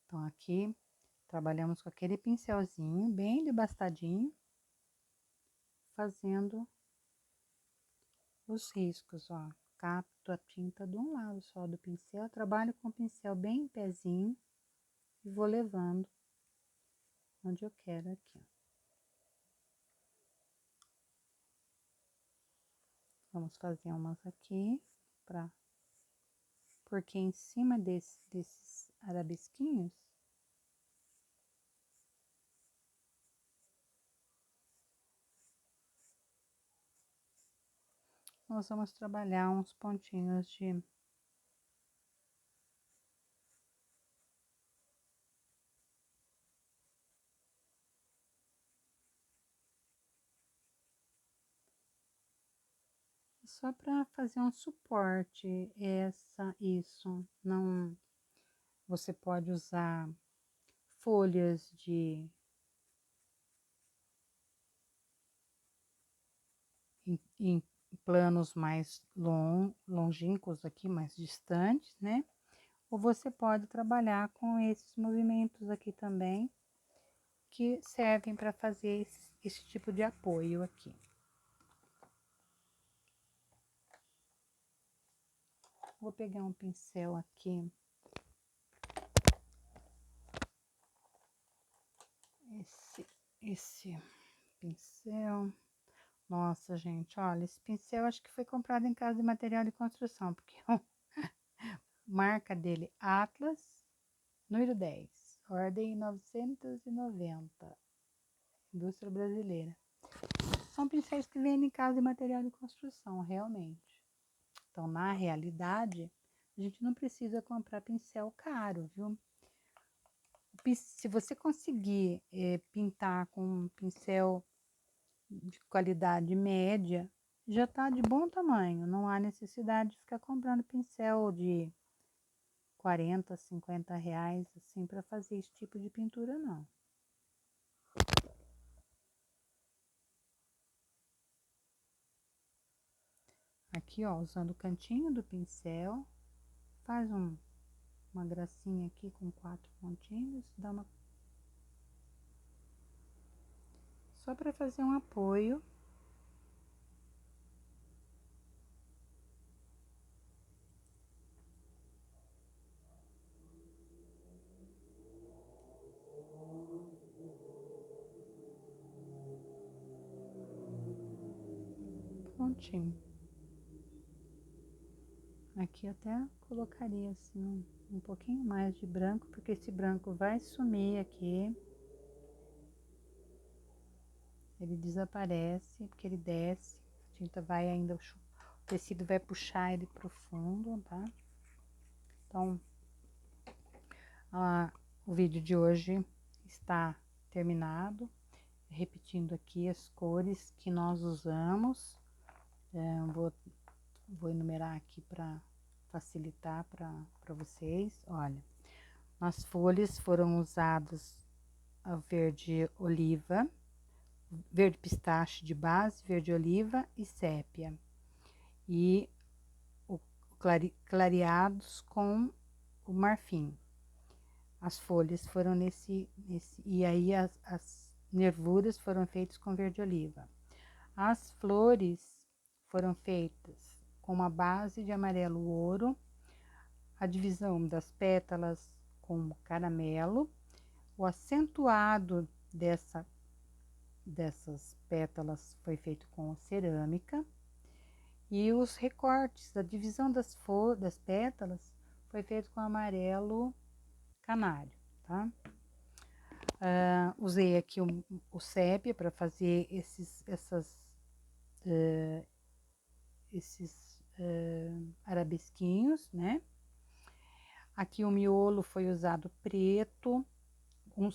Então, aqui, trabalhamos com aquele pincelzinho bem debastadinho, fazendo os riscos, ó. Capto a tinta de um lado só do pincel, trabalho com o pincel bem em pezinho e vou levando onde eu quero aqui, ó. Vamos fazer umas aqui, porque em cima desses arabesquinhos, nós vamos trabalhar uns pontinhos de... Só para fazer um suporte, isso, não... Você pode usar folhas em planos mais longínquos aqui, mais distantes, né? Ou você pode trabalhar com esses movimentos aqui também, que servem para fazer esse tipo de apoio aqui. Vou pegar um pincel aqui. Esse pincel... Nossa, gente, olha, esse pincel acho que foi comprado em casa de material de construção, porque a marca dele, Atlas, número 10, ordem 990, indústria brasileira. são pincéis que vendem em casa de material de construção, realmente. Então, na realidade, a gente não precisa comprar pincel caro, viu? Se você conseguir pintar com um pincel de qualidade média, já tá de bom tamanho. Não há necessidade de ficar comprando pincel de 40, 50 reais, assim, para fazer esse tipo de pintura, não. Aqui, ó, usando o cantinho do pincel, faz uma gracinha aqui com 4 pontinhos, dá uma... Só para fazer um apoio. Prontinho. Aqui até colocaria assim um pouquinho mais de branco, porque esse branco vai sumir aqui. Ele desaparece, porque ele desce, a tinta vai ainda, o tecido vai puxar ele pro fundo, tá? Então, o vídeo de hoje está terminado. Repetindo aqui as cores que nós usamos. Vou enumerar aqui para facilitar para vocês. Olha, nas folhas foram usadas a verde oliva, verde pistache de base, verde oliva e sépia. E o clareados com o marfim. As folhas foram e aí as nervuras foram feitas com verde oliva. As flores foram feitas com uma base de amarelo ouro, a divisão das pétalas com caramelo, o acentuado dessas pétalas foi feito com cerâmica, e os recortes, a divisão das pétalas foi feito com amarelo canário, tá? Usei aqui o sépia para fazer esses arabesquinhos, né? Aqui o miolo foi usado preto, no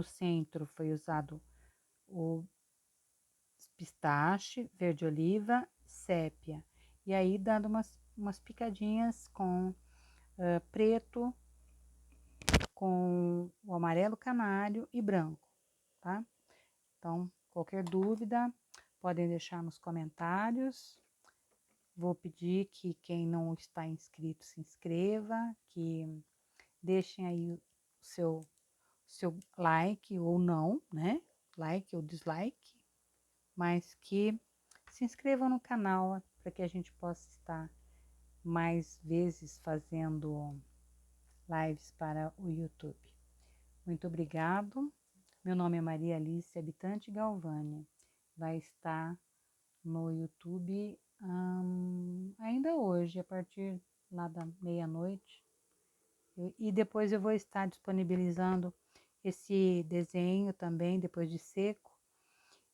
centro foi usado o pistache, verde oliva, sépia. E aí dando umas picadinhas com preto, com o amarelo canário e branco, tá? Então, qualquer dúvida, podem deixar nos comentários. Vou pedir que quem não está inscrito se inscreva, que deixem aí o seu like ou não, né? Like ou dislike, mas que se inscrevam no canal para que a gente possa estar mais vezes fazendo lives para o YouTube. Muito obrigado. Meu nome é Maria Alice, habitante Galvânia. Vai estar no YouTube ainda hoje, a partir lá da meia-noite. E depois eu vou estar disponibilizando esse desenho também, depois de seco.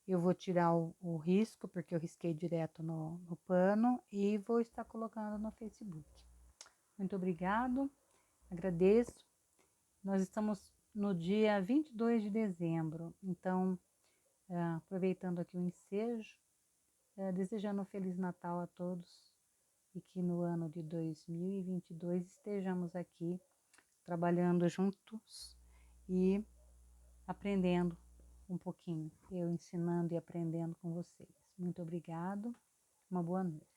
Eu vou tirar o risco, porque eu risquei direto no pano, e vou estar colocando no Facebook. Muito obrigado, agradeço. Nós estamos no dia 22 de dezembro, então, aproveitando aqui o ensejo, desejando um Feliz Natal a todos e que no ano de 2022 estejamos aqui trabalhando juntos e aprendendo um pouquinho, eu ensinando e aprendendo com vocês. Muito obrigado, uma boa noite.